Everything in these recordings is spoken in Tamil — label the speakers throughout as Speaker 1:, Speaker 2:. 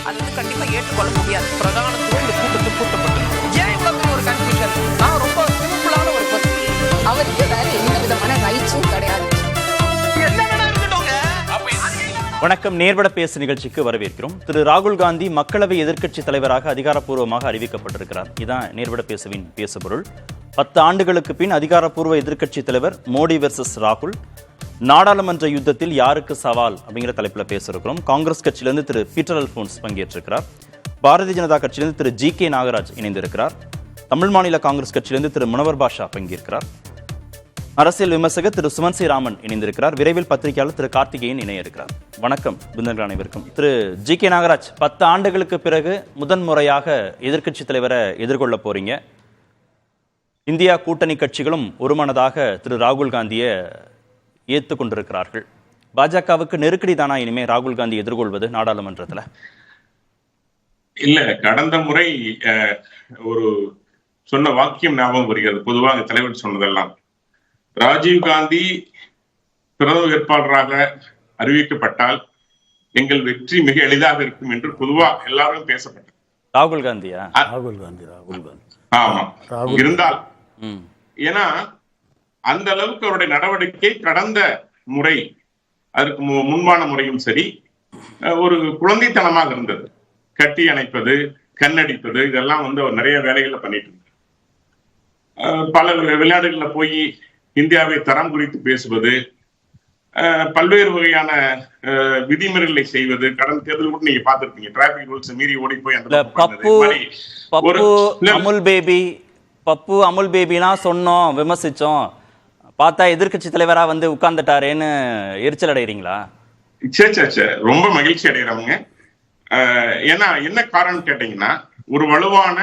Speaker 1: அது கண்டிப்பா ஏற்றுக்கொள்ள முடியாது. பிரதானத்துவம் இந்த கூட்டத்தில் கூட்டப்பட்டது. ஏன் இவ்வளவு ஒரு கன்ஃபியூஷன்? நான் ரொம்ப சிம்பிளான ஒரு பர்சன்.
Speaker 2: அவருக்கு வேற எந்த விதமான ரைட்ஸும் கிடையாது.
Speaker 3: வணக்கம். நேர்பட பேசு நிகழ்ச்சிக்கு வரவேற்கிறோம். திரு ராகுல் காந்தி மக்களவை எதிர்க்கட்சி தலைவராக அதிகாரப்பூர்வமாக அறிவிக்கப்பட்டிருக்கிறார். இதான் நேர்பட பேசுவின் பேசுபொருள். 10 ஆண்டுகளுக்கு பின் அதிகாரப்பூர்வ எதிர்க்கட்சி தலைவர் மோடி வெர்சஸ் ராகுல், நாடாளுமன்ற யுத்தத்தில் யாருக்கு சவால் அப்படிங்கிற தலைப்பில் பேச இருக்கிறோம். காங்கிரஸ் கட்சியிலிருந்து திரு பீட்டர் அல்போன்ஸ் பங்கேற்றிருக்கிறார். பாரதிய ஜனதா கட்சியிலிருந்து திரு ஜி.கே. நாகராஜ் இணைந்திருக்கிறார். தமிழ் மாநில காங்கிரஸ் கட்சியிலிருந்து திரு முனவர் பாஷா பங்கேற்கிறார். அரசியல் விமர்சகர் திரு சுமன் சி ராமன் இணைந்திருக்கிறார். விரைவில் பத்திரிகையாளர் திரு கார்த்திகேயன் இணைய இருக்கிறார். வணக்கம் விருந்தினர்கள் அனைவருக்கும். திரு ஜி.கே. நாகராஜ், 10 ஆண்டுகளுக்கு பிறகு முதன்முறையாக எதிர்க்கட்சி தலைவரை எதிர்கொள்ள போறீங்க. இந்தியா கூட்டணி கட்சிகளும் ஒருமனதாக திரு ராகுல் காந்தியை ஏற்றுக்கொண்டிருக்கிறார்கள். பாஜகவுக்கு நெருக்கடி தானா இனிமே ராகுல் காந்தி எதிர்கொள்வது நாடாளுமன்றத்தில்?
Speaker 4: இல்ல, கடந்த முறை ஒரு சொன்ன வாக்கியம் ஞாபகம் வருகிறது. பொதுவாக தலைவர் சொன்னதெல்லாம், ராஜீவ் காந்தி பிரதமர் வேட்பாளராக அறிவிக்கப்பட்டால் எங்கள் வெற்றி மிக எளிதாக இருக்கும் என்று பொதுவா எல்லாரும் பேசப்பட்டது.
Speaker 3: ராகுல் காந்தியா?
Speaker 5: ராகுல் காந்தி.
Speaker 4: ஆமா, இருந்தால் ஏன்னா அந்த அளவுக்கு அவருடைய நடவடிக்கை கடந்த முறை, அதற்கு முன்பான முறையும் சரி, ஒரு குழந்தைத்தனமாக இருந்தது. கட்டி அணைப்பது, கண்ணடிப்பது, இதெல்லாம் அவர் நிறைய வேலைகளை பண்ணிட்டு இருந்தார். பல விளையாடுகள்ல போய் இந்தியாவை தரம் குறித்து பேசுவது, பல்வேறு வகையான விதிமுறைகளை செய்வது. கடந்த தேர்தல் கூட நீங்க பாத்துருப்பீங்க, டிராபிக் ரூல்ஸ் மீறி ஓடி போய் அந்த
Speaker 3: பப்பு அமுல் பேபிலாம் சொன்னோம், விமர்சிச்சோம், பார்த்தா எதிர்கட்சி தலைவரா உட்கார்ந்துட்டாரேன்னு எரிச்சல் அடைகிறீங்களா?
Speaker 4: ரொம்ப மகிழ்ச்சி அடைகிறவங்க. ஏன்னா என்ன காரணம் கேட்டீங்கன்னா, ஒரு வலுவான,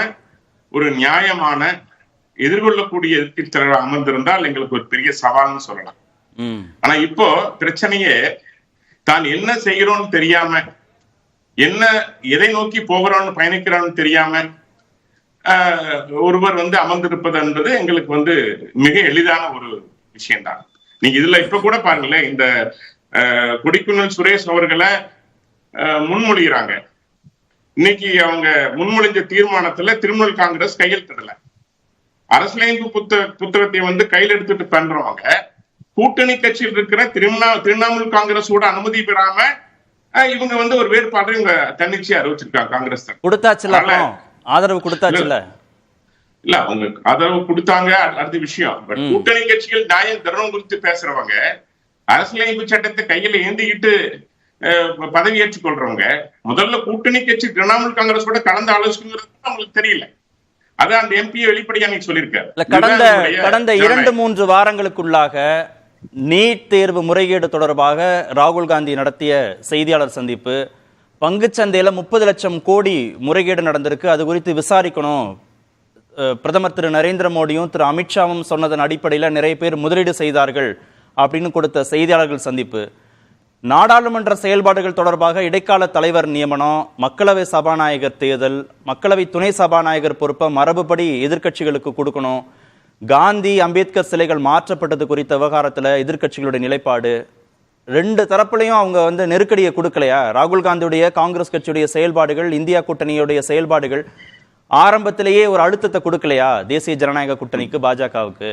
Speaker 4: ஒரு நியாயமான, எதிர்கொள்ளக்கூடிய எதிர்க்கட்சி தலைவர் அமர்ந்திருந்தால் எங்களுக்கு ஒரு பெரிய சவால்னு சொல்லலாம். ஆனா இப்போ பிரச்சனையே, தான் என்ன செய்கிறோம்னு தெரியாம, எதை நோக்கி போகிறோம்னு பயணிக்கிறோம்னு தெரியாம ஒருவர் அமர்ந்திருப்பது என்பது எங்களுக்கு மிக எளிதான ஒரு விஷயம்தான். நீங்க இதுல இப்ப கூட பாருங்களேன், இந்த கொடிக்குன்னல் சுரேஷ் அவர்களை முன்மொழிகிறாங்க. இன்னைக்கு அவங்க முன்மொழிஞ்ச தீர்மானத்துல திரிணாமுல் காங்கிரஸ் கையெழுத்திடல. அரசியலமைப்பு புத்தகத்தை கையில் எடுத்துட்டு பண்றவங்க கூட்டணி கட்சியில் இருக்கிற திரிணாமுல் காங்கிரஸோட அனுமதி பெறாம இவங்க ஒரு வேட்பாளரை இவங்க தன்னிச்சையா அறிவிச்சிருக்காங்க. காங்கிரஸ்
Speaker 3: கொடுத்தாச்சுல, ஆதரவு கொடுத்தாச்சுல.
Speaker 4: இல்ல, அவங்க ஆதரவு கொடுத்தாங்க, அடுத்த விஷயம். பட் கூட்டணி கட்சிகள் நியாயம் தர்மம் குறித்து பேசுறவங்க, அரசியலமைப்பு சட்டத்தை கையில ஏந்திக்கிட்டு பதவி ஏற்றுக் கொள்றவங்க, முதல்ல கூட்டணி கட்சி திரிணாமுல் காங்கிரஸோட கலந்து ஆலோசிக்கிறது அவங்களுக்கு தெரியல. அதான் அந்த எம்பியை வெளிப்படையா நீ சொல்லியிருக்காரு.
Speaker 3: கடந்த 2-3 வாரங்களுக்குள்ளாக நீட் தேர்வு முறைகேடு தொடர்பாக ராகுல் காந்தி நடத்திய செய்தியாளர் சந்திப்பு, பங்குச்சந்தையில 30 லட்சம் கோடி முறைகேடு நடந்திருக்கு, அது குறித்து விசாரிக்கணும், பிரதமர் திரு நரேந்திர மோடியும் திரு அமித்ஷாவும் சொன்னதன் அடிப்படையில் நிறைய பேர் முதலீடு செய்தார்கள் அப்படின்னு கொடுத்த செய்தியாளர்கள் சந்திப்பு, நாடாளுமன்ற செயல்பாடுகள் தொடர்பாக இடைக்கால தலைவர் நியமனம், மக்களவை சபாநாயகர் தேர்தல், மக்களவை துணை சபாநாயகர் பொறுப்பை மரபுபடி எதிர்க்கட்சிகளுக்கு கொடுக்கணும், காந்தி அம்பேத்கர் சிலைகள் மாற்றப்பட்டது குறித்த விவகாரத்தில் எதிர்க்கட்சிகளுடைய நிலைப்பாடு, 2 தரப்புலையும் அவங்க நெருக்கடியை கொடுக்கலையா? ராகுல் காந்தியுடைய காங்கிரஸ் கட்சியுடைய செயல்பாடுகள், இந்தியா கூட்டணியுடைய செயல்பாடுகள் ஆரம்பத்திலேயே ஒரு அழுத்தத்தை கொடுக்கலையா தேசிய ஜனநாயக கூட்டணிக்கு, பாஜகவுக்கு?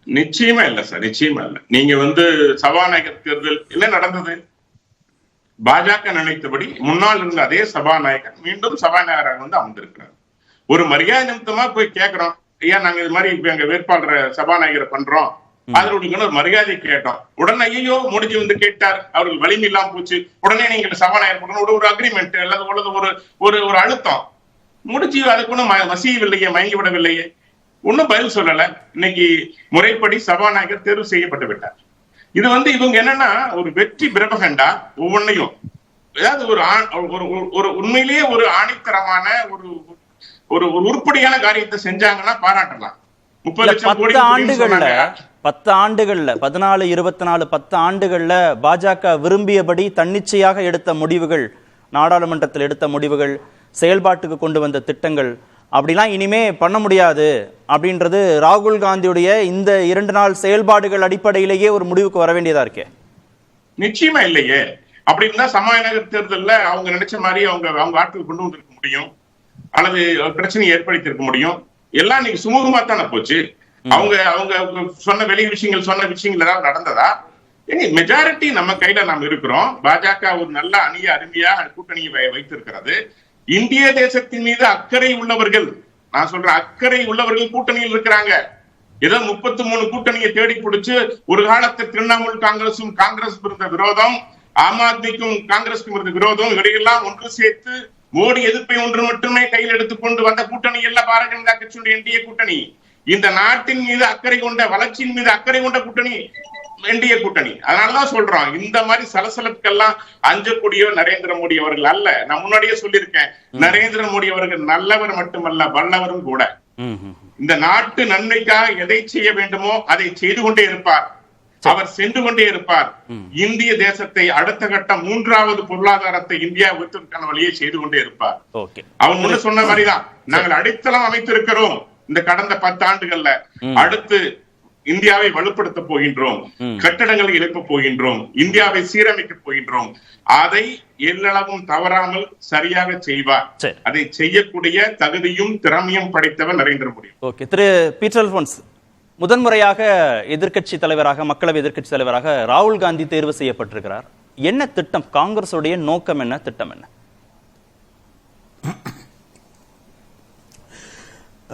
Speaker 4: நிச்சயமா இல்ல சார், நிச்சயமா இல்ல. நீங்க சபாநாயகர் தேர்தல் என்ன நடந்தது? பாஜக நினைத்தபடி முன்னால் இருந்த அதே சபாநாயகர் மீண்டும் சபாநாயகராக அமர்ந்திருக்கிறார். ஒரு மரியாதை நிமித்தமா போய் கேட்கிறோம், ஐயா நாங்க இது மாதிரி இப்ப எங்க வேட்பாளரை சபாநாயகரை பண்றோம், அதனுடைய ஒரு மரியாதை கேட்டோம். உடனே ஐயோ மோடிஜி கேட்டார், அவர்கள் வலிமை இல்லாம போச்சு, உடனே நீங்க சபாநாயகர் பண்ணணும், ஒரு அக்ரிமெண்ட் அல்லது ஒரு அழுத்தம். முடிச்சு அதுக்கு ஒன்றும் மசியவில்லையே, மயங்கி விடவில்லையே, ஒன்னும் பதில் சொல்லல. இன்னைக்கு முறைப்படி சபாநாயகர் தேர்வு செய்யப்பட்டு விட்டார். இது இவங்க என்னன்னா ஒரு வெற்றி பிரபகண்டா ஒவ்வொன்னையும், ஏதாவது ஒரு உண்மையிலேயே ஒரு ஆணித்தரமான ஒரு உருப்படியான காரியத்தை செஞ்சாங்கன்னா பாராட்டலாம். 30 லட்சம் கோடி
Speaker 3: 10 ஆண்டுகள்ல 14, 24, 10 ஆண்டுகள்ல பாஜக விரும்பியபடி தன்னிச்சையாக எடுத்த முடிவுகள், நாடாளுமன்றத்தில் எடுத்த முடிவுகள், செயல்பாட்டுக்கு கொண்டு வந்த திட்டங்கள் அப்படிலாம் இனிமே பண்ண முடியாது அப்படின்றது ராகுல் காந்தியுடைய இந்த 2 நாள் செயல்பாடுகள் அடிப்படையிலேயே ஒரு முடிவுக்கு வர வேண்டியதா இருக்கே.
Speaker 4: நிச்சயமா இல்லையே. அப்படி இருந்தா சபாநாயகர் தேர்தல்ல அவங்க நினைச்ச மாதிரி அவங்க ஆட்கள் கொண்டு வந்திருக்க முடியும், அல்லது பிரச்சனையை ஏற்படுத்தியிருக்க முடியும். எல்லாம் நீங்க சுமூகமா தானே போச்சு. அவங்க சொன்ன சொன்ன விஷயங்கள் ஏதாவது நடந்ததா? மெஜாரிட்டி நம்ம கையில நாம் இருக்கிறோம். பாஜக ஒரு நல்ல அருமையா கூட்டணியை வைத்திருக்கிறது. இந்திய தேசத்தின் மீது அக்கறை உள்ளவர்கள், நான் சொல்றேன் அக்கறை உள்ளவர்கள் கூட்டணியில் இருக்கிறாங்க. ஏதோ 33 கூட்டணியை தேடி பிடிச்சு ஒரு காலத்தில் திரிணாமுல் காங்கிரஸ் இருந்த விரோதம், ஆம் ஆத்மிக்கும் காங்கிரஸுக்கும் இருந்த விரோதம், இடையெல்லாம் ஒன்று சேர்த்து மோடி எதிர்ப்பை ஒன்று மட்டுமே கையில் எடுத்துக்கொண்டு வந்த கூட்டணி எல்லாம் பாரதிய ஜனதா கட்சியுடைய என்டிஏ கூட்டணி. இந்த நாட்டின் மீது அக்கறை கொண்ட, வளர்ச்சியின் மீது அக்கறை கொண்ட கூட்டணி என்டிஏ கூட்டணி. அதனாலதான் சொல்றோம், இந்த மாதிரி சலசலப்புக்கெல்லாம் அஞ்சக்கூடியவர் நரேந்திர மோடி அவர்கள் அல்ல. நான் முன்னாடியே சொல்லியிருக்கேன், நரேந்திர மோடி அவர்கள் நல்லவர் மட்டுமல்ல, வல்லவரும் கூட. இந்த நாட்டு நன்மைக்காக எதை செய்ய வேண்டுமோ அதை செய்து கொண்டே இருப்பார். அவர் சென்று கொண்டே இருப்பார். இந்திய தேசத்தை அடுத்த கட்டம் 3வது பொருளாதாரத்தை இந்தியா உயர்த்துவதற்கான வழியை செய்து கொண்டே இருப்பார். அவர் முன்ன சொன்ன மாதிரிதான் நாங்கள் அடித்தளம் அமைத்திருக்கிறோம். இந்த கடந்த 10 ஆண்டுகள்ல அடுத்து இந்தியாவை வலுப்படுத்த போகின்றோம், கட்டடங்களை எழுப்ப போகின்றோம், இந்தியாவை சீரமைக்க போகின்றோம். அதை எல்லளவும் தவறாமல் சரியாக செய்வார். அதை செய்யக்கூடிய தகுதியும் திறமையும் படைத்தவர் நரேந்திர மோடி.
Speaker 3: திரு பீட்டர் அல்போன்ஸ், முதன்முறையாக எதிர்க்கட்சி தலைவராக, மக்களவை எதிர்க்கட்சி தலைவராக ராகுல் காந்தி தேர்வு செய்யப்பட்டிருக்கிறார். என்ன திட்டம்? காங்கிரசுடைய நோக்கம் என்ன, திட்டம் என்ன?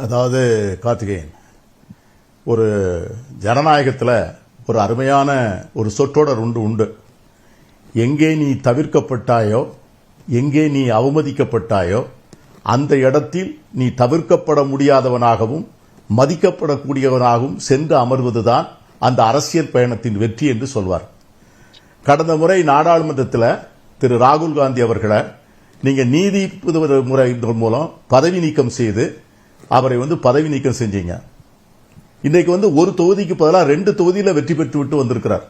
Speaker 5: அதாவது கார்த்திகேயன், ஒரு ஜனநாயகத்தில் ஒரு அருமையான ஒரு சொற்றொடர் உண்டு. எங்கே நீ தவிர்க்கப்பட்டாயோ, எங்கே நீ அவமதிக்கப்பட்டாயோ, அந்த இடத்தில் நீ தவிர்க்கப்பட முடியாதவனாகவும் மதிக்கப்படக்கூடியவனாகவும் சென்று அமர்வதுதான் அந்த அரசியல் பயணத்தின் வெற்றி என்று சொல்வார். கடந்த முறை நாடாளுமன்றத்தில் திரு ராகுல் காந்தி அவர்களை நீங்க நீதிபதி முறை மூலம் பதவி நீக்கம் செய்து அவரை பதவி நீக்கம் செஞ்சீங்க. இன்னைக்கு ஒரு தொகுதிக்கு பதிலாக 2 தொகுதியில வெற்றி பெற்று விட்டு வந்திருக்கிறார்.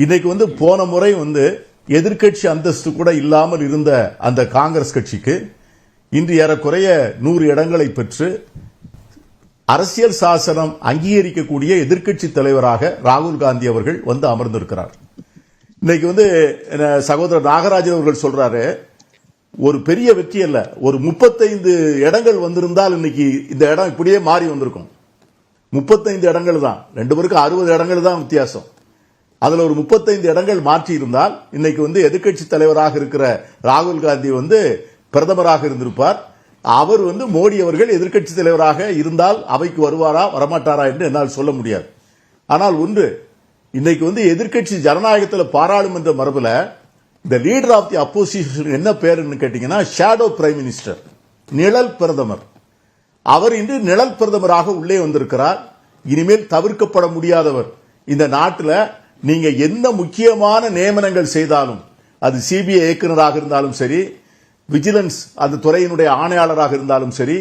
Speaker 5: இன்னைக்கு போன முறை எதிர்க்கட்சி அந்தஸ்து கூட இல்லாமல் இருந்த அந்த காங்கிரஸ் கட்சிக்கு இன்று ஏறக்குறைய 100 இடங்களை பெற்று அரசியல் சாசனம் அங்கீகரிக்கக்கூடிய எதிர்க்கட்சி தலைவராக ராகுல் காந்தி அவர்கள் அமர்ந்திருக்கிறார். இன்னைக்கு சகோதரர் நாகராஜன் அவர்கள் சொல்றாரு, ஒரு பெரிய வெற்றி அல்ல, ஒரு 35 இடங்கள் வந்திருந்தால் இன்னைக்கு இந்த இடம் இப்படியே மாறி வந்திருக்கும். 35 இடங்கள் தான், 2 பேருக்கு 60 இடங்கள் தான் வித்தியாசம். அதுல ஒரு 35 இடங்கள் மாற்றி இருந்தால் இன்னைக்கு எதிர்க்கட்சி தலைவராக இருக்கிற ராகுல் காந்தி பிரதமராக இருந்திருப்பார். அவர் மோடி அவர்கள் எதிர்க்கட்சி தலைவராக இருந்தால் அவைக்கு வருவாரா வரமாட்டாரா என்று என்னால் சொல்ல முடியாது. ஆனால் ஒன்று, இன்னைக்கு எதிர்க்கட்சி ஜனநாயகத்தில் பாராளுமன்ற மரபுல இந்த லீடர் ஆஃப் தி அப்போசிஷன் என்ன பேருன்னு கேட்டீங்கன்னா ஷேடோ பிரைம் மினிஸ்டர், நிழல் பிரதமர். அவர் இன்று நிழல் பிரதமராக உள்ளே வந்திருக்கிறார். இனிமேல் தவிர்க்கப்பட முடியாதவர். இந்த நாட்டில் நீங்க எந்த முக்கியமான நியமனங்கள் செய்தாலும், அது சிபிஐ இயக்குநராக இருந்தாலும் சரி, விஜிலன்ஸ் அந்த துறையினுடைய ஆணையாளராக இருந்தாலும் சரி,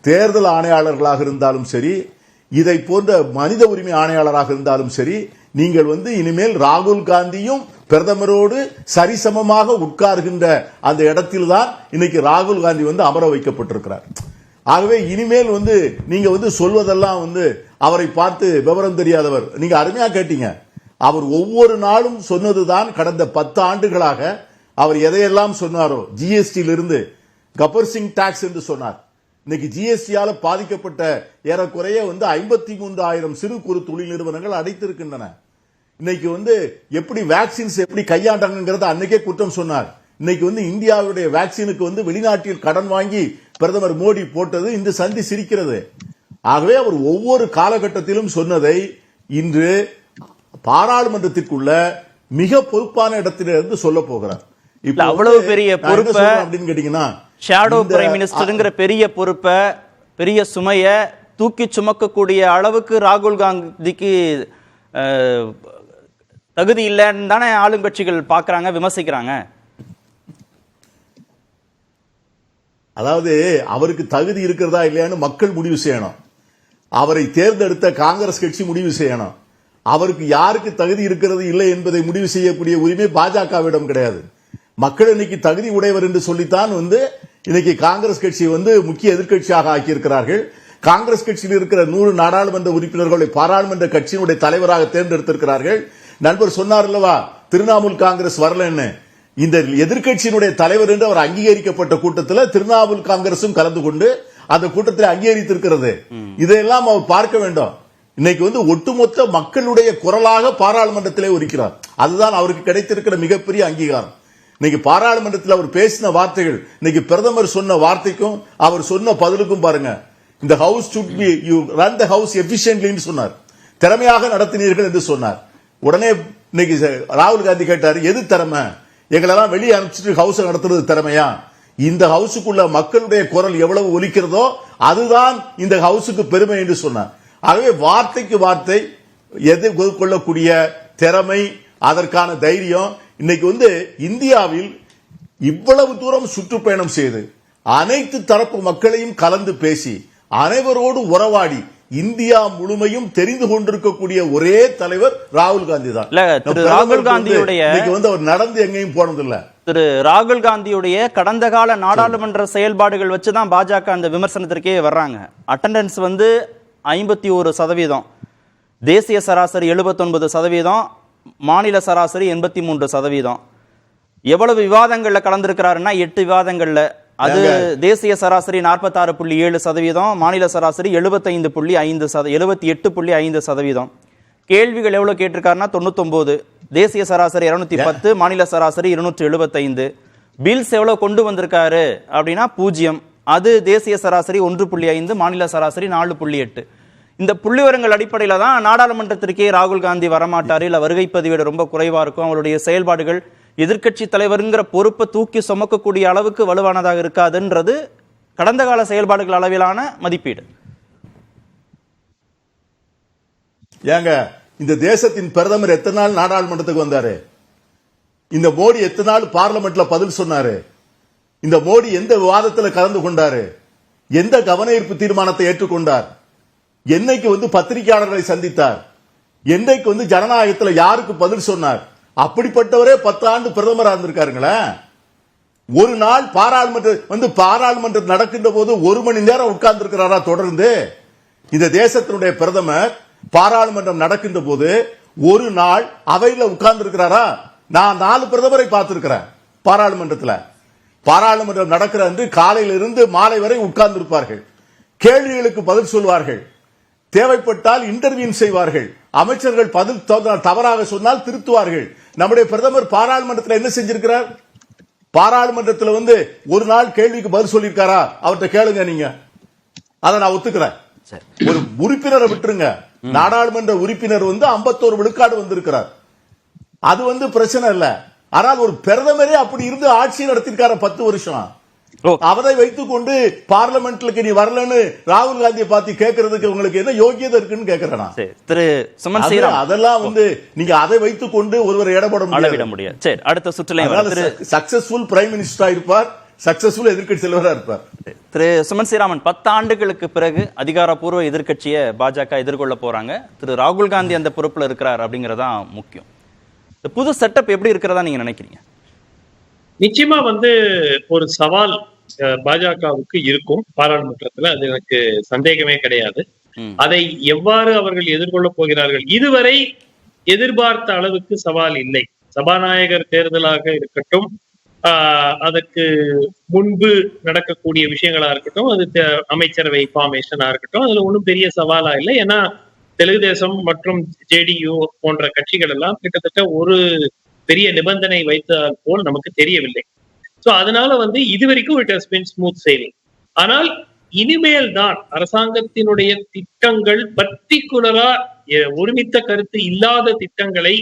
Speaker 5: தேர்தல் ஆணையாளர்களாக இருந்தாலும் சரி, இதை போன்ற மனித உரிமை ஆணையாளராக இருந்தாலும் சரி, நீங்கள் இனிமேல் ராகுல் காந்தியும் பிரதமரோடு சரிசமமாக உட்கார்கின்ற அந்த இடத்தில்தான் இன்னைக்கு ராகுல் காந்தி அமர வைக்கப்பட்டிருக்கிறார். ஆகவே இனிமேல் நீங்க சொல்வதெல்லாம் அவரை பார்த்து விவரம் தெரியாதவர். நீங்க அருமையா கேட்டீங்க. அவர் ஒவ்வொரு நாளும் சொன்னதுதான் கடந்த 10 ஆண்டுகளாக அவர் எதையெல்லாம் சொன்னாரோ, ஜிஎஸ்டியிலிருந்து கபர் சிங் டாக்ஸ் என்று சொன்னார். இன்னைக்கு ஜிஎஸ்டியால பாதிக்கப்பட்ட ஏறக்குறைய 53,000 சிறு குறு தொழில் நிறுவனங்கள் அடைத்திருக்கின்றன. இன்னைக்கு எப்படி வேக்சின்ஸ் எப்படி கையாண்டாங்கிறத அன்னைக்கே குற்றம் சொன்னார். இன்னைக்கு இந்தியாவுடைய வேக்சினுக்கு வெளிநாட்டில் கடன் வாங்கி பிரதமர் மோடி போட்டது இந்த சந்தி சிரிக்கிறது. ஆகவே அவர் ஒவ்வொரு காலகட்டத்திலும் சொன்னதை இன்று பாராளுமன்றத்திற்குள்ள மிக பொறுப்பான இடத்திலிருந்து சொல்ல போகிறார்.
Speaker 3: இப்ப அவ்வளவு பெரிய பொறுப்பு அப்படின்னு கேட்டீங்கன்னா, ஷேடோ பிரைம் மினிஸ்டர்ங்கிற பெரிய பொறுப்பை, பெரிய சுமைய தூக்கி சுமக்கக்கூடிய அளவுக்கு ராகுல் காந்திக்கு தகுதி இல்லைன்னு தானே ஆளுங்கட்சிகள் பாக்குறாங்க, விமர்சிக்கிறாங்க.
Speaker 5: அதாவது அவருக்கு தகுதி இருக்கிறதா இல்லையான்னு மக்கள் முடிவு செய்யணும். அவரை தேர்ந்தெடுத்த காங்கிரஸ் கட்சி முடிவு செய்யணும். அவருக்கு யாருக்கு தகுதி இருக்கிறது இல்லை என்பதை முடிவு செய்யக்கூடிய உரிமை பாஜகவிடம் கிடையாது. மக்கள் இன்னைக்கு தகுதி உடையவர் என்று சொல்லித்தான் இன்னைக்கு காங்கிரஸ் கட்சி முக்கிய எதிர்க்கட்சியாக ஆக்கியிருக்கிறார்கள். காங்கிரஸ் கட்சியில் இருக்கிற 100 நாடாளுமன்ற உறுப்பினர்களை பாராளுமன்ற கட்சியினுடைய தலைவராக தேர்ந்தெடுத்திருக்கிறார்கள். நண்பர் சொன்னார் அல்லவா, திரிணாமுல் காங்கிரஸ் வரலன்னு இந்த எதிர்க்கட்சியினுடைய தலைவர் என்று அவர் அங்கீகரிக்கப்பட்ட கூட்டத்தில் திரிணாமுல் காங்கிரசும் கலந்து கொண்டு அந்த கூட்டத்தில் அங்கீகரித்திருக்கிறது. இதையெல்லாம் அவர் பார்க்க வேண்டும். இன்னைக்கு ஒட்டுமொத்த மக்களுடைய குரலாக பாராளுமன்றத்திலே இருக்கிறார். அதுதான் அவருக்கு கிடைத்திருக்கிற மிகப்பெரிய அங்கீகாரம். இன்னைக்கு பாராளுமன்றத்தில் அவர் பேசின வார்த்தைகள், இன்னைக்கு பிரதமர் சொன்ன வார்த்தைக்கும் அவர் சொன்ன பதிலுக்கும் பாருங்க. இந்த house should be you run the house efficiently சொன்னார். திறமையாக நடத்தினீர்கள் என்று சொன்னார். உடனே இன்னைக்கு ராகுல் காந்தி கேட்டார், எது திறமை? எங்களெல்லாம் வெளியே அனுப்பிச்சிட்டு ஹவுஸ் நடத்துறது திறமையா? இந்த ஹவுஸுக்குள்ள மக்களுடைய குரல் எவ்வளவு ஒலிக்கிறதோ அதுதான் இந்த ஹவுஸுக்கு பெருமை என்று சொன்னார். ஆகவே வார்த்தைக்கு வார்த்தை எதிர்கொள்ளக்கூடிய திறமை, அதற்கான தைரியம் இன்னைக்கு இந்தியாவில் இவ்வளவு தூரம் சுற்றுப்பயணம் செய்து அனைத்து தரப்பு மக்களையும் கலந்து பேசி அனைவரோடு உறவாடி இந்தியா முழுமையும் தெரிந்து கொண்டிருக்கக்கூடிய ஒரே தலைவர் ராகுல் காந்தி தான்.
Speaker 3: ராகுல் காந்தியுடைய
Speaker 5: அவர் நடந்து எங்கேயும் போனதில்லை.
Speaker 3: திரு ராகுல் காந்தியுடைய கடந்த கால நாடாளுமன்ற செயல்பாடுகள் வச்சுதான் பாஜக அந்த விமர்சனத்திற்கே வர்றாங்க. அட்டெண்டன்ஸ் 51%, தேசிய சராசரி 79%, மாநில சராசரி 83%. எவ்வளவு விவாதங்கள்ல கலந்திருக்கிறாருன்னா 8 விவாதங்கள்ல. அது தேசிய சராசரி 46.7%, மாநில சராசரி 78.5%. கேள்விகள் எவ்வளவு கேட்டிருக்காருன்னா 99, தேசிய சராசரி 210, மாநில சராசரி 275. பில்ஸ் எவ்வளவு கொண்டு வந்திருக்காரு அப்படின்னா 0, அது தேசிய சராசரி 1.5, மாநில சராசரி 4.8. இந்த புள்ளிவரங்கள் அடிப்படையில தான் நாடாளுமன்றத்திற்கே ராகுல் காந்தி வரமாட்டாரு, இல்ல வருகை பதிவேடு ரொம்ப குறைவா இருக்கும், அவருடைய செயல்பாடுகள் எதிர்க்கட்சி தலைவருங்கிற பொறுப்பை தூக்கி சுமக்கக்கூடிய அளவுக்கு வலுவானதாக இருக்காதுன்றது கடந்த கால செயல்பாடுகள் அளவிலான மதிப்பீடு.
Speaker 5: ஏங்க இந்த தேசத்தின் பிரதமர் எத்தனை நாள் நாடாளுமன்றத்துக்கு வந்தாரு? இந்த மோடி எத்தனை நாள் பார்லிமெண்ட்ல பதில் சொன்னாரு? இந்த மோடி எந்த விவாதத்தில் கலந்து கொண்டாரு? எந்த கவன ஈர்ப்பு தீர்மானத்தை ஏற்றுக்கொண்டார்? என்னைக்கு பத்திரிகையாளர்களை சந்தித்தார்? என்னைக்கு ஜனநாயகத்தில் யாருக்கு பதில் சொன்னார்? அப்படிப்பட்டவரே 10 ஆண்டு பிரதமரா இருந்திருக்காருங்களே. ஒரு நாள் பாராளுமன்றம் நடக்கின்ற போது 1 மணி நேரம் உட்கார்ந்து இருக்கிறாரா தொடர்ந்து? இந்த தேசத்தினுடைய பிரதமர் பாராளுமன்றம் நடக்கின்ற போது ஒரு நாள் அவையில உட்கார்ந்து இருக்கிறாரா? நான் 4 பிரதமரை பார்த்திருக்கிறேன் பாராளுமன்றத்தில். பாராளுமன்றம் நடக்கிற அன்று காலையிலிருந்து மாலை வரை உட்கார்ந்து இருப்பார்கள். கேள்விகளுக்கு பதில் சொல்வார்கள். தேவைப்பட்டால் இன்டர்வியூ செய்வார்கள். அமைச்சர்கள் பதில் தவறாக சொன்னால் திருத்துவார்கள். நம்முடைய பிரதமர் பாராளுமன்றத்தில் என்ன செஞ்சிருக்கிறார்? பாராளுமன்றத்தில் ஒரு நாள் கேள்விக்கு பதில் சொல்லியிருக்காரா? அவர்கிட்ட கேளுங்க நீங்க. அதை நான் ஒத்துக்கிறேன். ஒரு உறுப்பினரை விட்டுருங்க, நாடாளுமன்ற உறுப்பினர் 51 விழுக்காடு வந்திருக்கிறார். அது பிரச்சனை இல்ல. ஆனால் ஒரு பிரதமரே அப்படி இருந்து ஆட்சி நடத்திருக்கார 10 வருஷம். அவரை வைத்துக் கொண்டு பார்லிமெண்ட்ல நீ வரலன்னு ராகுல் காந்தியை பார்த்து கேட்கறதுக்கு உங்களுக்கு என்ன யோகியதை இருக்குன்னு கேட்கிறேன்.
Speaker 3: திரு சுமன் சீராம்,
Speaker 5: அதெல்லாம் நீங்க அதை வைத்துக் கொண்டு ஒருவர் இடப்பட
Speaker 3: முடியாது. சரி, அடுத்த சுற்றுலா
Speaker 5: சக்சஸ்ஃபுல் பிரைம் மினிஸ்டரா இருப்பார், சக்சஸ்ஃபுல் எதிர்க்கட்சி தலைவரா இருப்பார்.
Speaker 3: திரு சுமன் சீராமன், 10 ஆண்டுகளுக்கு பிறகு அதிகாரப்பூர்வ எதிர்க்கட்சியை பாஜக எதிர்கொள்ள போறாங்க. திரு ராகுல் காந்தி அந்த பொறுப்புல இருக்கிறார் அப்படிங்கறதா முக்கியம். இந்த புது செட்டப் எப்படி இருக்கிறதா நீங்க நினைக்கிறீங்க?
Speaker 6: நிச்சயமா ஒரு சவால் பாஜகவுக்கு இருக்கும் பாராளுமன்றத்துல, அது எனக்கு சந்தேகமே கிடையாது. அதை எவ்வாறு அவர்கள் எதிர்கொள்ள போகிறார்கள்? இதுவரை எதிர்பார்த்த அளவுக்கு சவால் இல்லை. சபாநாயகர் தேர்தலாக இருக்கட்டும், அதற்கு முன்பு நடக்கக்கூடிய விஷயங்களா இருக்கட்டும், அது அமைச்சரவை ஃபார்மேஷனா இருக்கட்டும், அதுல ஒன்றும் பெரிய சவாலா இல்லை. ஏன்னா தெலுங்கு தேசம் மற்றும் ஜேடியு போன்ற கட்சிகள் எல்லாம் கிட்டத்தட்ட ஒரு பெரிய நிபந்தனை வைத்தால் போல் நமக்கு தெரியவில்லை. சோ அதனால இதுவரைக்கும் it has been smooth selling. ஆனால் இனிமேல் தான் அரசாங்கத்தினுடைய திட்டங்கள், பர்டிகுலரா ஒருமித்த கருத்து இல்லாத திட்டங்களை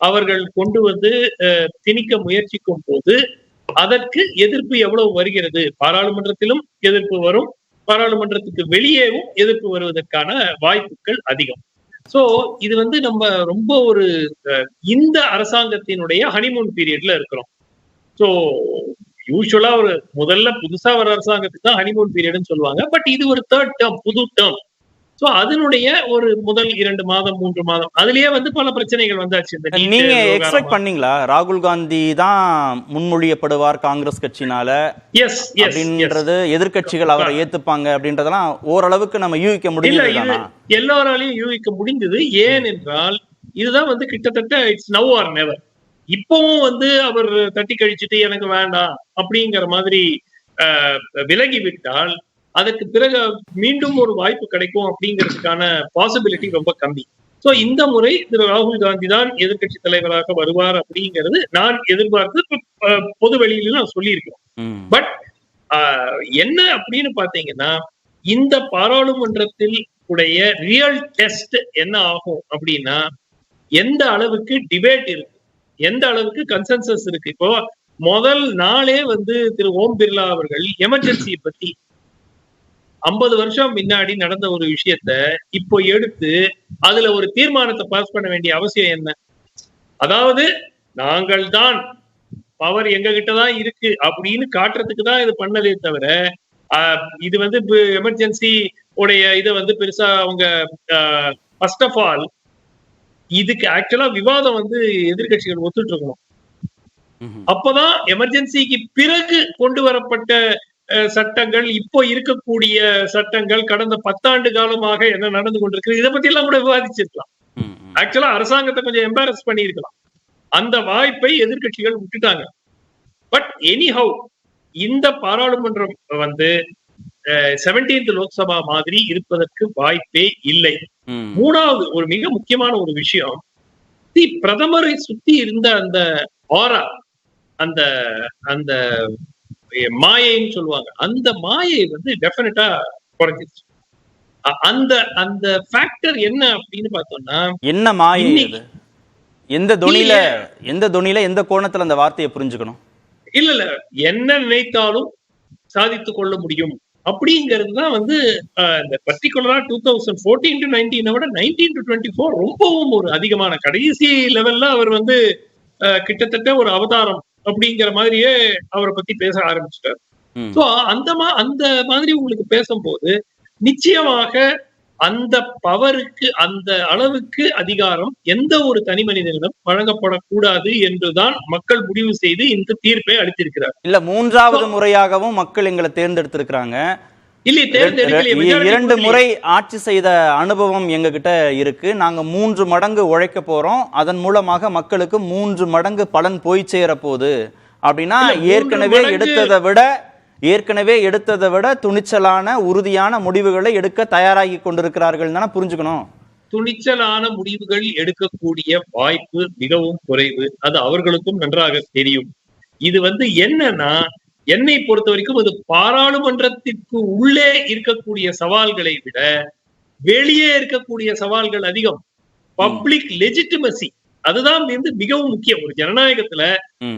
Speaker 6: அவர்கள் கொண்டு திணிக்க முயற்சிக்கும் போது அதற்கு எதிர்ப்பு எவ்வளவு வருகிறது? பாராளுமன்றத்திலும் எதிர்ப்பு வரும், பாராளுமன்றத்துக்கு வெளியேவும் எதிர்ப்பு வருவதற்கான வாய்ப்புகள் அதிகம். சோ இது நம்ம ரொம்ப ஒரு இந்த அரசாங்கத்தினுடைய ஹனிமூன் பீரியட்ல இருக்கிறோம். சோ யூசுவலா ஒரு முதல்ல புதுசா வர அரசாங்கத்துக்கு தான் ஹனிமூன் பீரியட்னு சொல்லுவாங்க. பட் இது ஒரு 3rd டேர்ம், புது டேர்ம். சோ அதனுடைய ஒரு முதல் 2 மாதம் 3 மாதம் அதுலயே பல பிரச்சனைகள் வந்தாச்சு.
Speaker 3: நீங்க எக்ஸ்பெக்ட் பண்ணீங்களா ராகுல் காந்தி தான் முன்மொழியப்படுவார் காங்கிரஸ் கட்சினால அப்படின்றது, எதிர்கட்சிகள் அவரை ஏத்துப்பாங்க அப்படின்றதெல்லாம் ஓரளவுக்கு நம்ம யூகிக்க முடியல?
Speaker 6: எல்லாராலையும் யூகிக்க முடிந்தது. ஏன் என்றால் இதுதான் கிட்டத்தட்ட இட்ஸ் நவ் ஆர் நெவர். இப்பவும் வந்து அவர் தட்டி கழிச்சுட்டு எனக்கு வேண்டாம் அப்படிங்கிற மாதிரி விலகி விட்டால் அதற்கு பிறகு மீண்டும் ஒரு வாய்ப்பு கிடைக்கும் அப்படிங்கிறதுக்கான பாசிபிலிட்டி ரொம்ப கம்மி. சோ இந்த முறை திரு ராகுல் காந்தி தான் எதிர்கட்சி தலைவராக வருவார் அப்படிங்கிறது நான் எதிர்பார்த்து பொது வெளியில நான் சொல்லியிருக்கேன். பட் என்ன அப்படின்னு பாத்தீங்கன்னா, இந்த பாராளுமன்றத்தில் உடைய ரியல் டெஸ்ட் என்ன ஆகும் அப்படின்னா, எந்த அளவுக்கு டிபேட் இருக்கு, எந்த அளவுக்கு கன்சென்சஸ் இருக்கு. இப்போ முதல் நாளே வந்து திரு ஓம் பிர்லா அவர்கள் எமர்ஜென்சியை பத்தி 50 வருஷம் முன்னாடி நடந்த ஒரு விஷயத்த இப்போ எடுத்து அதுல ஒரு தீர்மானத்தை பாஸ் பண்ண வேண்டிய அவசியம் என்ன? அதாவது நாங்கள் தான் பவர் எங்க கிட்டதான் இருக்கு அப்படின்னு காட்டுறதுக்கு தான் இது பண்ணதே தவிர, இது வந்து எமர்ஜென்சி உடைய இதை வந்து பெருசா அவங்க ஃபர்ஸ்ட் ஆஃப் ஆல் இதுக்கு ஆக்சுவலா விவாதம் வந்து எதிர்கட்சிகள் ஒத்துட்டு இருக்கணும். அப்பதான் எமர்ஜென்சிக்கு பிறகு கொண்டு வரப்பட்ட சட்டங்கள், இப்போ இருக்கக்கூடிய சட்டங்கள், கடந்த 10 ஆண்டு காலமாக என்ன நடந்து கொண்டிருக்கு, இதை பத்தி எல்லாம் கூட விவாதிச்சிருக்கலாம். ஆக்சுவலா அரசாங்கத்தை கொஞ்சம் எம்பாரஸ் பண்ணியிருக்கலாம். அந்த வாய்ப்பை எதிர்கட்சிகள் விட்டுட்டாங்க. பட் எனிஹவ் இந்த பாராளுமன்றம் வந்து 17th லோக்சபா மாதிரி இருப்பதற்கு வாய்ப்பே இல்லை. மூணாவது ஒரு மிக முக்கியமான ஒரு விஷயம், பிரதமரை சுத்தி இருந்த அந்த ஆரா, அந்த அந்த மாயைன்னு சொல்லுவாங்க, அந்த மாயை வந்து டெஃபினட்டா குறைஞ்சிருச்சு. அந்த அந்த ஃபேக்டர் என்ன அப்படின்னு பார்த்தோம்னா,
Speaker 3: என்ன மாயை? எந்த தொனியில எந்த கோணத்துல அந்த வார்த்தையை புரிஞ்சுக்கணும்? இல்ல
Speaker 6: என்ன நினைத்தாலும் சாதித்துக் கொள்ள முடியும் அப்படிங்கிறது தான் வந்து இந்த பர்டிகுலரா 2014 to 19 விட 19 to 24 ரொம்பவும் ஒரு அதிகமான கடைசி லெவல்ல அவர் வந்து கிட்டத்தட்ட ஒரு அவதாரம் அப்படிங்கிற மாதிரியே அவரை பத்தி பேச ஆரம்பிச்சிட்டார். சோ அந்த மாதிரி உங்களுக்கு பேசும்போது நிச்சயமாக அந்த பவருக்கு, அந்த அளவுக்கு அதிகாரம் எந்த ஒரு தனி மனிதனிடம் வழங்கப்படக்கூடாது என்றுதான் மக்கள் முடிவு செய்து இந்த தீர்ப்பை அளித்திருக்கிறார்.
Speaker 3: இல்ல, 3வது முறையாகவும் மக்கள் எங்களை தேர்ந்தெடுத்திருக்கிறாங்க. 2 முறை ஆட்சி செய்த அனுபவம் எங்க கிட்ட இருக்கு. நாங்க 3 மடங்கு உழைக்க போறோம், அதன் மூலமாக மக்களுக்கு 3 மடங்கு பலன் போய் சேர போகுது அப்படின்னா ஏற்கனவே எடுத்ததை விட துணிச்சலான உறுதியான முடிவுகளை எடுக்க தயாராகி கொண்டிருக்கிறார்கள் தானே புரிஞ்சுக்கணும்.
Speaker 6: துணிச்சலான முடிவுகள் எடுக்கக்கூடிய வாய்ப்பு மிகவும் குறைவு. அது அவர்களுக்கும் நன்றாக தெரியும். இது வந்து என்னன்னா, என்னை பொறுத்த வரைக்கும் அது பாராளுமன்றத்திற்கு உள்ளே இருக்கக்கூடிய சவால்களை விட வெளியே இருக்கக்கூடிய சவால்கள் அதிகம். பப்ளிக் லெஜிட்டிமசி, அதுதான் வந்து மிகவும் முக்கியம். ஒரு ஜனநாயகத்துல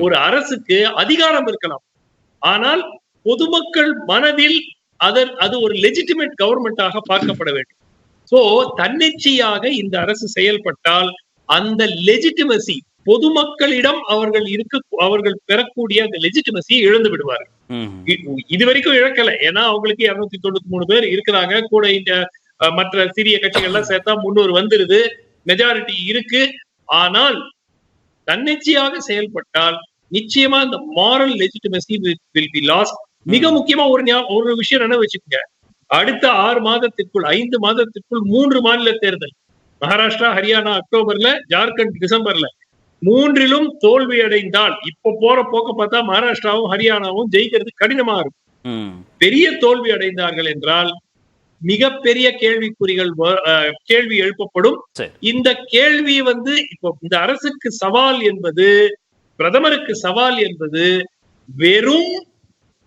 Speaker 6: ஒரு அரசுக்கு அதிகாரம் இருக்கலாம், ஆனால் பொதுமக்கள் மனதில் அது ஒரு லெஜிட்டிமேட் கவர்மெண்டாக பார்க்கப்பட வேண்டும். சோ தன்னிச்சையாக இந்த அரசு செயல்பட்டால் அந்த லெஜிட்டிமசி பொதுமக்களிடம் அவர்கள் பெறக்கூடிய அந்த லெஜிட்டிமசியை இழந்து விடுவார்கள். இதுவரைக்கும் இழக்கல, ஏன்னா அவங்களுக்கு 293 பேர் இருக்கிறாங்க, கூட இந்த மற்ற சிறிய கட்சிகள்லாம் சேர்த்தா 300 வந்துருது, மெஜாரிட்டி இருக்கு. ஆனால் தன்னிச்சையாக செயல்பட்டால் நிச்சயமா இந்த moral legitimacy will be last. மிக முக்கியமா ஒரு விஷயம் என்ன வச்சுக்கோங்க, அடுத்த 6 மாதத்திற்குள் 5 மாதத்திற்குள் 3 மாநில தேர்தல், மகாராஷ்டிரா, ஹரியானா அக்டோபர்ல, ஜார்க்கண்ட் டிசம்பர்ல, 3லும் தோல்வி அடைந்தால் இப்ப போற போக்க பார்த்தா மகாராஷ்டிராவும் ஹரியானாவும் ஜெயிக்கிறது கடினமா இருக்கும். பெரிய தோல்வி அடைந்தார்கள் என்றால் மிகப்பெரிய கேள்வி எழுப்பப்படும். இந்த கேள்வி வந்து இப்போ இந்த அரசுக்கு சவால் என்பது, பிரதமருக்கு சவால் என்பது வெறும்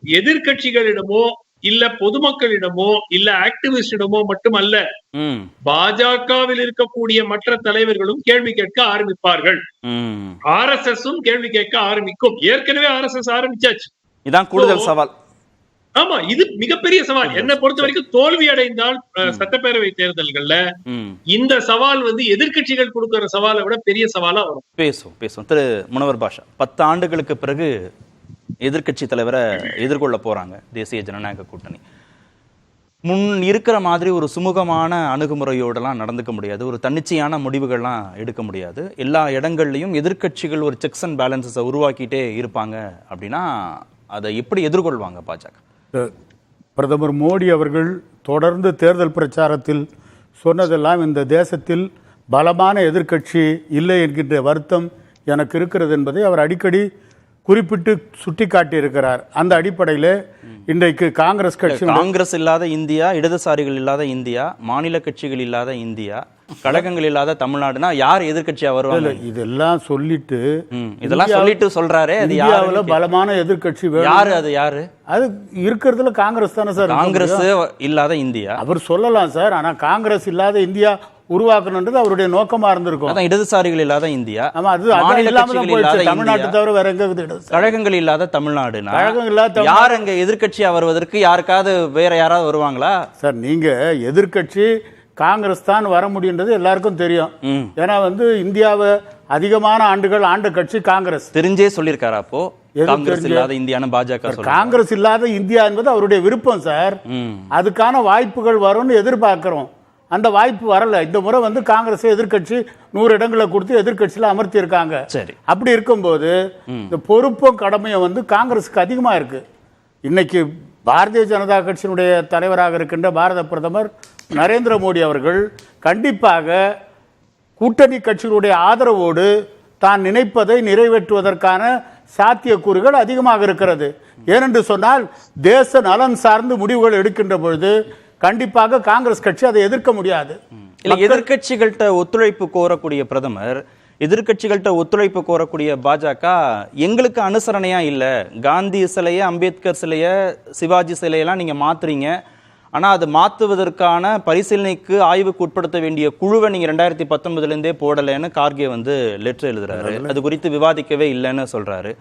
Speaker 6: எதிர்கட்சிகளிடமோ இல்ல பொதுமக்களிடமோ இல்ல ஆக்டிவிஸ்டிடமோ மட்டுமல்ல, பாஜகவில் இருக்கக்கூடிய மற்ற தலைவர்களும் கேள்வி கேட்க ஆரம்பிப்பார்கள். RSSம் கேள்வி கேட்க ஆரம்பிக்கும். ஏற்கனவே RSS ஆரம்பிச்சாச்சு.
Speaker 3: இதான் கூடுதல் சவால்.
Speaker 6: ஆமா, இது மிகப்பெரிய சவால். என்னை பொறுத்த வரைக்கும் தோல்வி அடைந்தால் சட்டப்பேரவை தேர்தல்கள்ல இந்த சவால் வந்து எதிர்கட்சிகள் கொடுக்கிற சவாலை விட பெரிய சவாலா வரும்.
Speaker 3: பேசுவோம். திரு முனவர் பாஷா, 10 ஆண்டுகளுக்கு பிறகு எதிர்கட்சி தலைவரை எதிர்கொள்ள போறாங்க தேசிய ஜனநாயக கூட்டணி. முன் இருக்கிற மாதிரி ஒரு சுமூகமான அணுகுமுறையோடலாம் நடந்துக்க முடியாது, ஒரு தன்னிச்சையான முடிவுகள்லாம் எடுக்க முடியாது. எல்லா இடங்கள்லையும் எதிர்கட்சிகள் ஒரு செக்ஸ் அண்ட் பேலன்சஸை உருவாக்கிட்டே இருப்பாங்க. அப்படின்னா அதை எப்படி எதிர்கொள்வாங்க பாஜக?
Speaker 7: பிரதமர் மோடி அவர்கள் தொடர்ந்து தேர்தல் பிரச்சாரத்தில் சொன்னதெல்லாம் இந்த தேசத்தில் பலமான எதிர்க்கட்சி இல்லை என்கின்ற வருத்தம் எனக்கு இருக்கிறது என்பதை அவர் அடிக்கடி குறிப்பிட்டு சுட்டிக்காட்டி இருக்கிறார். அந்த அடிப்படையில் இன்றைக்கு காங்கிரஸ் கட்சி,
Speaker 3: காங்கிரஸ் இல்லாத இந்தியா, இடதுசாரிகள் இல்லாத இந்தியா, மாநில கட்சிகள் இல்லாத இந்தியா, கழகங்கள் இல்லாத தமிழ்நாடுனா யார் எதிர்க்கட்சியா வருவாங்க?
Speaker 7: இதெல்லாம் சொல்லிட்டு
Speaker 3: இதெல்லாம் சொல்லிட்டு சொல்றாரு. அது
Speaker 7: இந்தியாவுல பலமான எதிர்க்கட்சி
Speaker 3: யாரு? அது யாரு? அது
Speaker 7: இருக்கிறதுல காங்கிரஸ் தானே சார்.
Speaker 3: காங்கிரஸ் இல்லாத இந்தியா
Speaker 7: அவர் சொல்லலாம் சார். ஆனா காங்கிரஸ் இல்லாத இந்தியா உருவாக்கணும்ன்றது அவருடைய நோக்கமா இருந்திருக்கும்.
Speaker 3: அதான் இடதுசாரிகள் இல்லாத இந்தியா.
Speaker 7: ஆமா, அது தமிழ்நாட்டு தவிர வேற எங்க இருக்குது?
Speaker 3: கழகங்கள் இல்லாத தமிழ்நாடு.
Speaker 7: கழகம் இல்லாத
Speaker 3: யார் அங்க எதிர்க்கட்சியா வருவதற்கு யாருக்காவது வேற யாராவது வருவாங்களா
Speaker 7: சார்? நீங்க எதிர்க்கட்சி காங்கிரஸ் தான் வர முடியுன்றது எல்லாருக்கும் தெரியும். ஏன்னா இந்தியாவை அதிகமான ஆண்டுகள் ஆண்ட கட்சி காங்கிரஸ்.
Speaker 3: தெரிஞ்சே சொல்லியிருக்காரு. அப்போ காங்கிரஸ் இல்லாத இந்தியான்னு பாஜக.
Speaker 7: காங்கிரஸ் இல்லாத இந்தியா என்பது அவருடைய விருப்பம் சார். அதுக்கான வாய்ப்புகள் வரும்னு எதிர்பார்க்கிறோம். அந்த வாய்ப்பு வரல. இந்த முறை காங்கிரஸ் எதிர்க்கட்சி 100 இடங்களை கொடுத்து எதிர்க்கட்சியில அமர்த்தி இருக்காங்க. அப்படி இருக்கும்போது இந்த பொறுப்பும் கடமையும் காங்கிரஸுக்கு அதிகமா இருக்கு. இன்னைக்கு பாரதிய ஜனதா கட்சியினுடைய தலைவராக இருக்கின்ற பாரத பிரதமர் நரேந்திர மோடி அவர்கள் கண்டிப்பாக கூட்டணி கட்சிகளுடைய ஆதரவோடு தான் நினைப்பதை நிறைவேற்றுவதற்கான சாத்தியக்கூறுகள் அதிகமாக இருக்கிறது. ஏனென்று சொன்னால் தேச நலன் சார்ந்து முடிவுகள் எடுக்கின்ற பொழுது கண்டிப்பாக காங்கிரஸ் கட்சி அதை எதிர்க்க முடியாது.
Speaker 3: எதிர்கட்சிகள்கிட்ட ஒத்துழைப்பு கோரக்கூடிய பிரதமர், எதிர்கட்சிகள்கிட்ட ஒத்துழைப்பு கோரக்கூடிய பாஜக எங்களுக்கு அனுசரணையா இல்ல, காந்தி சிலைய, அம்பேத்கர் சிலைய, சிவாஜி சிலையெல்லாம் நீங்க மாத்துறீங்க, ஆனா அது மாத்துவதற்கான பரிசீலனைக்கு ஆய்வுக்கு உட்படுத்த வேண்டிய குழுவை நீங்க 2019 போடலைன்னு கார்கே லெட்டர் எழுதுறாரு. அது குறித்து விவாதிக்கவே இல்லைன்னு சொல்றாரு.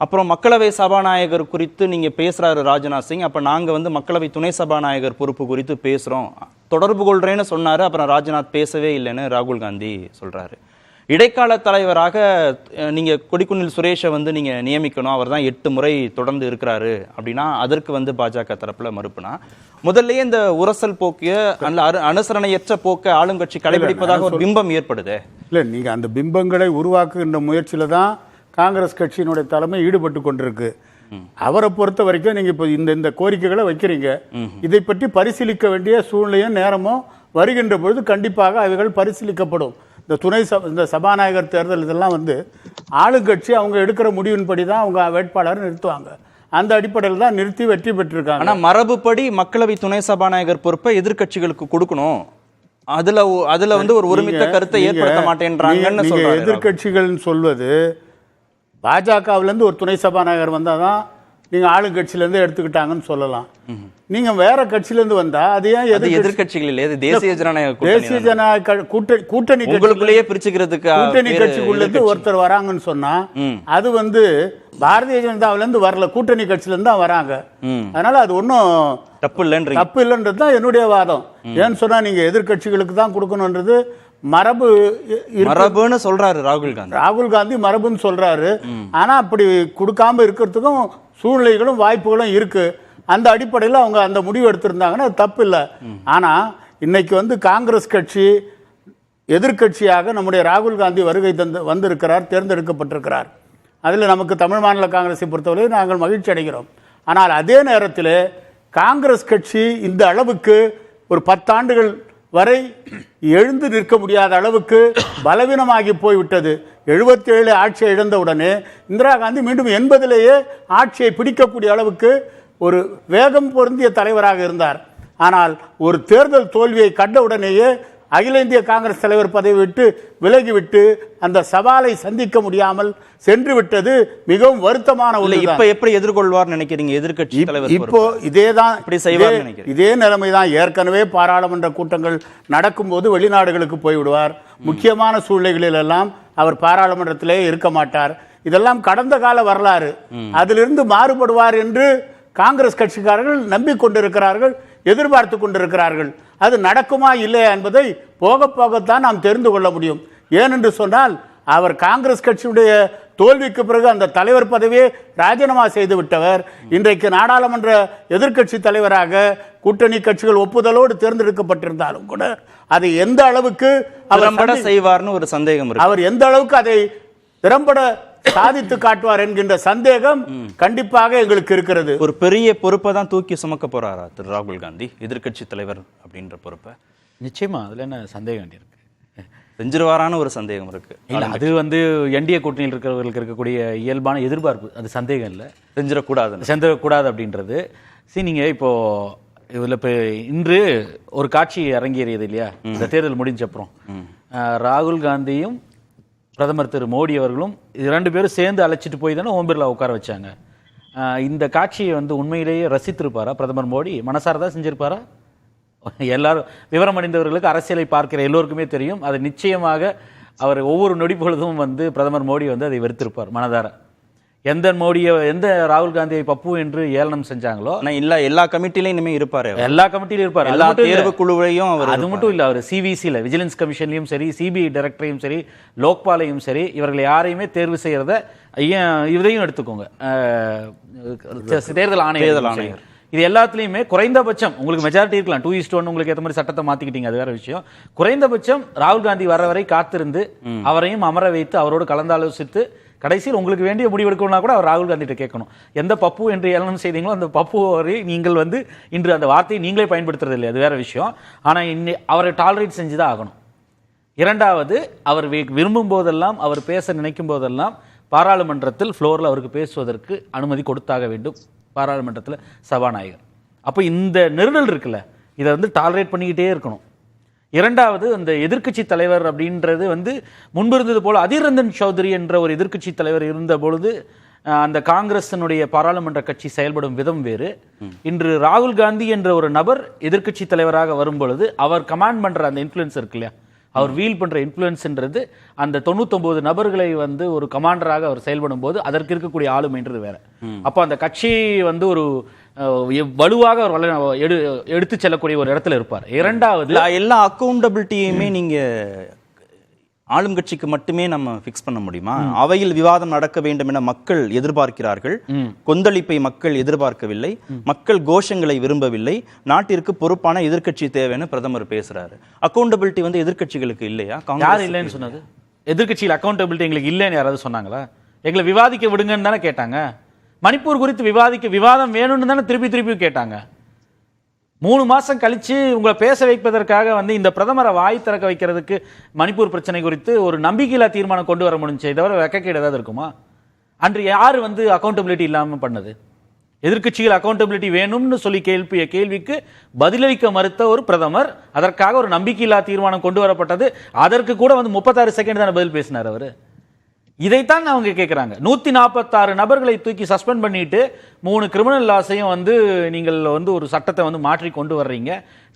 Speaker 3: அப்புறம் மக்களவை சபாநாயகர் குறித்து நீங்க பேசுறாரு ராஜ்நாத் சிங். அப்ப நாங்க மக்களவை துணை சபாநாயகர் பொறுப்பு குறித்து பேசுறோம், தொடர்பு கொள்றேன்னு சொன்னாரு. அப்புறம் ராஜ்நாத் பேசவே இல்லைன்னு ராகுல் காந்தி சொல்றாரு. இடைக்கால தலைவராக நீங்க கொடிக்குன்னில் சுரேஷை நீங்க நியமிக்கணும், அவர் தான் 8 முறை தொடர்ந்து இருக்கிறாரு அப்படின்னா அதற்கு பாஜக தரப்புல மறுப்புனா, முதல்லயே இந்த உரசல் போக்கிய அனுசரணையற்ற போக்க ஆளுங்கட்சி கடைபிடிப்பதாக ஒரு பிம்பம் ஏற்படுது.
Speaker 7: இல்ல, நீங்க அந்த பிம்பங்களை உருவாக்குகின்ற முயற்சியில தான் காங்கிரஸ் கட்சியினுடைய தலைமை ஈடுபட்டு கொண்டிருக்கு. அவரை பொறுத்த வரைக்கும் நீங்க இப்ப இந்த கோரிக்கைகளை வைக்கிறீங்க, இதை பற்றி பரிசீலிக்க வேண்டிய சூழ்நிலையும் நேரமும் வருகின்ற பொழுது கண்டிப்பாக அவைகள் பரிசீலிக்கப்படும். இந்த சபாநாயகர் தேர்தல் இதெல்லாம் ஆளுங்கட்சி அவங்க எடுக்கிற முடிவின்படி தான் அவங்க வேட்பாளர் நிறுத்துவாங்க. அந்த அடிப்படையில் தான் நிறுத்தி வெற்றி பெற்றிருக்காங்க.
Speaker 3: ஆனா மரபுப்படி மக்களவை துணை சபாநாயகர் பொறுப்பை எதிர்கட்சிகளுக்கு கொடுக்கணும், அதுல ஒரு ஒருமித்த கருத்தை ஏற்படுத்த மாட்டேன்றாங்கன்னு சொல்றாங்க.
Speaker 7: எதிர்கட்சிகள் சொல்வது பாஜகவிலிருந்து ஒரு துணை சபாநாயகர் வந்தாதான் நீங்க ஆளுங்கட்சியிலிருந்து எடுத்துக்கிட்டாங்கன்னு சொல்லலாம். நீங்க வேற கட்சியிலிருந்து வந்தா அது ஏன்
Speaker 3: எதிர்கட்சிகள் இல்ல, தேசிய
Speaker 7: ஜனநாயக கூட்டணி
Speaker 3: உங்களுக்குள்ளேயே பிரிச்சுக்கிறதுக்கு
Speaker 7: கூட்டணி கட்சிக்குள்ள ஒருத்தர் வராங்கன்னு சொன்னா அது பாரதிய ஜனதாவில இருந்து வரல, கூட்டணி கட்சியில இருந்து தான் வராங்க. அதனால அது ஒன்னும் தப்பு இல்லைன்றது தான் என்னுடைய வாதம். ஏன்னு சொன்னா நீங்க எதிர்கட்சிகளுக்கு தான் கொடுக்கணும்ன்றது மரபுன்னு
Speaker 3: சொல்றாரு
Speaker 7: ராகுல் காந்தி மரபுன்னு சொல்றாரு. ஆனா அப்படி கொடுக்காம இருக்கிறதுக்கும் சூழ்நிலைகளும் வாய்ப்புகளும் இருக்கு. அந்த அடிப்படையில் அவங்க அந்த முடிவு எடுத்திருந்தாங்கன்னா அது தப்பு இல்லை. ஆனா இன்னைக்கு காங்கிரஸ் கட்சி எதிர்கட்சியாக நம்முடைய ராகுல் காந்தி வருகை வந்திருக்கிறார், தேர்ந்தெடுக்கப்பட்டிருக்கிறார். அதில் நமக்கு தமிழ் மாநில காங்கிரஸை பொறுத்தவரை நாங்கள் மகிழ்ச்சி அடைகிறோம். ஆனால் அதே நேரத்தில் காங்கிரஸ் கட்சி இந்த அளவுக்கு ஒரு 10 ஆண்டுகள் வரை எழுந்து நிற்க முடியாத அளவுக்கு பலவீனமாகி போய்விட்டது. 77 ஆட்சியை இழந்தவுடனே இந்திரா காந்தி மீண்டும் 80லேயே ஆட்சியை பிடிக்கக்கூடிய அளவுக்கு ஒரு வேகம் பொருந்திய தலைவராக இருந்தார். ஆனால் ஒரு தேர்தல் தோல்வியை கண்டவுடனேயே அகில இந்திய காங்கிரஸ் தலைவர் பதவி விட்டு விலகிவிட்டு அந்த சவாலை சந்திக்க முடியாமல் சென்று விட்டது மிகவும் வருத்தமான ஒன்று.
Speaker 3: இப்ப எப்படி எதிர்கொள்வார் நினைக்கிறீங்க எதிர்க்கட்சி தலைவர்?
Speaker 7: இப்போ இதே நிலைமைதான். ஏற்கனவே பாராளுமன்ற கூட்டங்கள் நடக்கும்போது வெளிநாடுகளுக்கு போய்விடுவார். முக்கியமான சூழ்நிலைகளில் எல்லாம் அவர் பாராளுமன்றத்திலே இருக்க மாட்டார். இதெல்லாம் கடந்த கால வரலாறு. அதிலிருந்து மாறுபடுவார் என்று காங்கிரஸ் கட்சிக்காரர்கள் நம்பிக்கொண்டிருக்கிறார்கள், எதிர்பார்த்து கொண்டிருக்கிறார்கள். அது நடக்குமா இல்லையா என்பதை போக போகத்தான் நாம் தெரிந்து கொள்ள முடியும். ஏனென்று சொன்னால் அவர் காங்கிரஸ் கட்சியுடைய தோல்விக்கு பிறகு அந்த தலைவர் பதவியை ராஜினாமா செய்து விட்டவர் இன்றைக்கு நாடாளுமன்ற எதிர்க்கட்சி தலைவராக கூட்டணி கட்சிகள் ஒப்புதலோடு தேர்ந்தெடுக்கப்பட்டிருந்தாலும் கூட அதை எந்த அளவுக்கு அவர்
Speaker 3: செய்வார்னு ஒரு சந்தேகம்,
Speaker 7: அவர் எந்த அளவுக்கு அதை திறம்பட சாதித்து காட்டுவார் என்கின்ற சந்தேகம் கண்டிப்பாக எங்களுக்கு இருக்கிறது.
Speaker 3: ஒரு பெரிய பொறுப்பை தான் தூக்கி சுமக்க போறாரா திரு ராகுல் காந்தி, எதிர்க்கட்சி தலைவர் அப்படின்ற பொறுப்பை?
Speaker 8: நிச்சயமா அதுல என்ன சந்தேகம் இருக்கு.
Speaker 3: செஞ்சிருவாரான ஒரு சந்தேகம் இருக்கு.
Speaker 8: இல்ல அது வந்து என்டிஏ கூட்டணியில் இருக்கிறவர்களுக்கு இருக்கக்கூடிய இயல்பான எதிர்பார்ப்பு, அது சந்தேகம் இல்லை. செஞ்சிடக்கூடாது அப்படின்றது. சரி, நீங்க இப்போ இதில் இப்போ இன்று ஒரு காட்சி அரங்கேறியது இல்லையா, இந்த தேர்தல் முடிஞ்ச அப்புறம் ராகுல் காந்தியும் பிரதமர் திரு மோடி அவர்களும் 2 பேரும் சேர்ந்து அழைச்சிட்டு போய் தானே ஓம் பிர்லா உட்கார வச்சாங்க. இந்த காட்சியை வந்து உண்மையிலேயே ரசித்திருப்பாரா பிரதமர் மோடி? மனசாரதான் செஞ்சிருப்பாரா? எல்லாரும் விவரம் அடைந்தவர்களுக்கு, அரசியலை பார்க்கிற எல்லோருக்குமே தெரியும், அது நிச்சயமாக அவர் ஒவ்வொரு நொடி பொழுதும் வந்து பிரதமர் மோடி வந்து அதை வெறுத்திருப்பார் மனதார. எந்த ராகுல் காந்தியை பப்பு என்று ஏளனம் செஞ்சாங்களோ
Speaker 3: எல்லா கமிட்டிலையும் இனிமே இருப்பாரு,
Speaker 8: எல்லா கமிட்டியிலும் இருப்பார்,
Speaker 3: எல்லா தேர்வு குழுவையும் அவர்.
Speaker 8: அது மட்டும் இல்ல, அவர் சிவிசியில் விஜிலன்ஸ் கமிஷன்லையும் சரி, சிபிஐ டைரக்டரையும் சரி, லோக்பாலையும் சரி, இவர்கள் யாரையுமே தேர்வு செய்யறத இதையும் எடுத்துக்கோங்க, தேர்தல் ஆணையர், இது எல்லாத்துலயுமே குறைந்தபட்சம் உங்களுக்கு மெஜாரிட்டி இருக்கலாம், 2:1 உங்களுக்கு ஏற்ற மாதிரி சட்டத்தை மாத்திக்கிட்டீங்க, அது வேற விஷயம். குறைந்தபட்சம் ராகுல் காந்தி வர வரை காத்திருந்து அவரையும் அமர வைத்து அவரோடு கலந்தாலோசித்து கடைசியில் உங்களுக்கு வேண்டிய முடிவெடுக்கணும்னா கூட அவர் ராகுல் காந்திகிட்ட கேட்கணும். எந்த பப்பு என்று ஏளனம் செய்தீங்களோ அந்த பப்பு வரை நீங்கள் வந்து இன்று அந்த வார்த்தையை நீங்களே பயன்படுத்துறது இல்லை, அது வேற விஷயம். ஆனால் அவரை டாலரேட் செஞ்சுதான் ஆகணும். இரண்டாவது, அவர் விரும்பும் போதெல்லாம், அவர் பேச நினைக்கும் போதெல்லாம் பாராளுமன்றத்தில் ஃப்ளோரில் அவருக்கு பேசுவதற்கு அனுமதி கொடுத்தாக வேண்டும் பாராளுமன்றத்தில் சபாநாயகர். அப்போ இந்த நெருடல் இருக்குல்ல, இதை வந்து டாலரேட் பண்ணிக்கிட்டே இருக்கணும். இரண்டாவது, அந்த எதிர்க்கட்சி தலைவர் அப்படின்றது வந்து முன்பு இருந்தது போல அதீர் ரஞ்சன் சௌத்ரி என்ற ஒரு எதிர்க்கட்சி தலைவர் இருந்த பொழுது அந்த காங்கிரஸினுடைய பாராளுமன்ற கட்சி செயல்படும் விதம் வேறு. இன்று ராகுல் காந்தி என்ற ஒரு நபர் எதிர்க்கட்சி தலைவராக வரும் பொழுது அவர் கமாண்ட் பண்ற அந்த இன்ஃப்ளூயன்ஸ் இருக்கு இல்லையா, அவர் வீல் பண்ற இன்ஃப்ளூயன்ஸ்ன்றது அந்த 99 நபர்களை வந்து ஒரு கமாண்டராக அவர் செயல்படும் போது அதற்கு இருக்கக்கூடிய ஆளுமைன்றது வேற. அப்போ அந்த கட்சி வந்து ஒரு வலுவாக எடுத்து செல்லக்கூடிய ஒரு இடத்துல இருப்பார். இரண்டாவது,
Speaker 3: எல்லா அக்கௌண்டபிலிட்டியுமே நீங்க ஆளும் கட்சிக்கு மட்டுமே நம்ம பிக்ஸ் பண்ண முடியுமா? அவையில் விவாதம் நடக்க வேண்டும் என மக்கள் எதிர்பார்க்கிறார்கள். கொந்தளிப்பை மக்கள் எதிர்பார்க்கவில்லை, மக்கள் கோஷங்களை விரும்பவில்லை, நாட்டிற்கு பொறுப்பான எதிர்க்கட்சி தேவைன்னு பிரதமர் பேசுறாரு. அக்கௌண்டபிலிட்டி வந்து எதிர்க்கட்சிகளுக்கு இல்லையா?
Speaker 8: யார் இல்லைன்னு சொன்னது? எதிர்க்கட்சியில் அக்கௌண்டபிலிட்டி எங்களுக்கு இல்லைன்னு யாராவது சொன்னாங்களா? எங்களை விவாதிக்க விடுங்கன்னு தானே கேட்டாங்க. மணிப்பூர் குறித்து விவாதம் வேணும்னு தானே திருப்பி கேட்டாங்க. 3 மாசம் கழிச்சு உங்களை பேச வைப்பதற்காக வந்து இந்த பிரதமரை வாய் திறக்க வைக்கிறதுக்கு மணிப்பூர் பிரச்சனை குறித்து ஒரு நம்பிக்கையில்லா தீர்மானம் கொண்டு வர முடிஞ்சே தவிர வெக்கக்கேடு ஏதாவது இருக்குமா? அன்று யார் வந்து அக்கௌண்டபிலிட்டி இல்லாம பண்ணது? எதிர்க்கட்சிகள் அக்கௌண்டபிலிட்டி வேணும்னு சொல்லி கேள்விய கேள்விக்கு பதிலளிக்க மறுத்த ஒரு பிரதமர், அதற்காக ஒரு நம்பிக்கையில்லா தீர்மானம் கொண்டு வரப்பட்டது. அதற்கு கூட வந்து 36 செகண்ட் தானே பதில் பேசினார் அவரு. இதைத்தான் அவங்க கேட்கிறாங்க. 146 நபர்களை தூக்கி சஸ்பெண்ட் பண்ணிட்டு 3 கிரிமினல் லாஸையும் வந்து நீங்கள் வந்து ஒரு சட்டத்தை வந்து மாற்றி கொண்டு வர்றீங்க,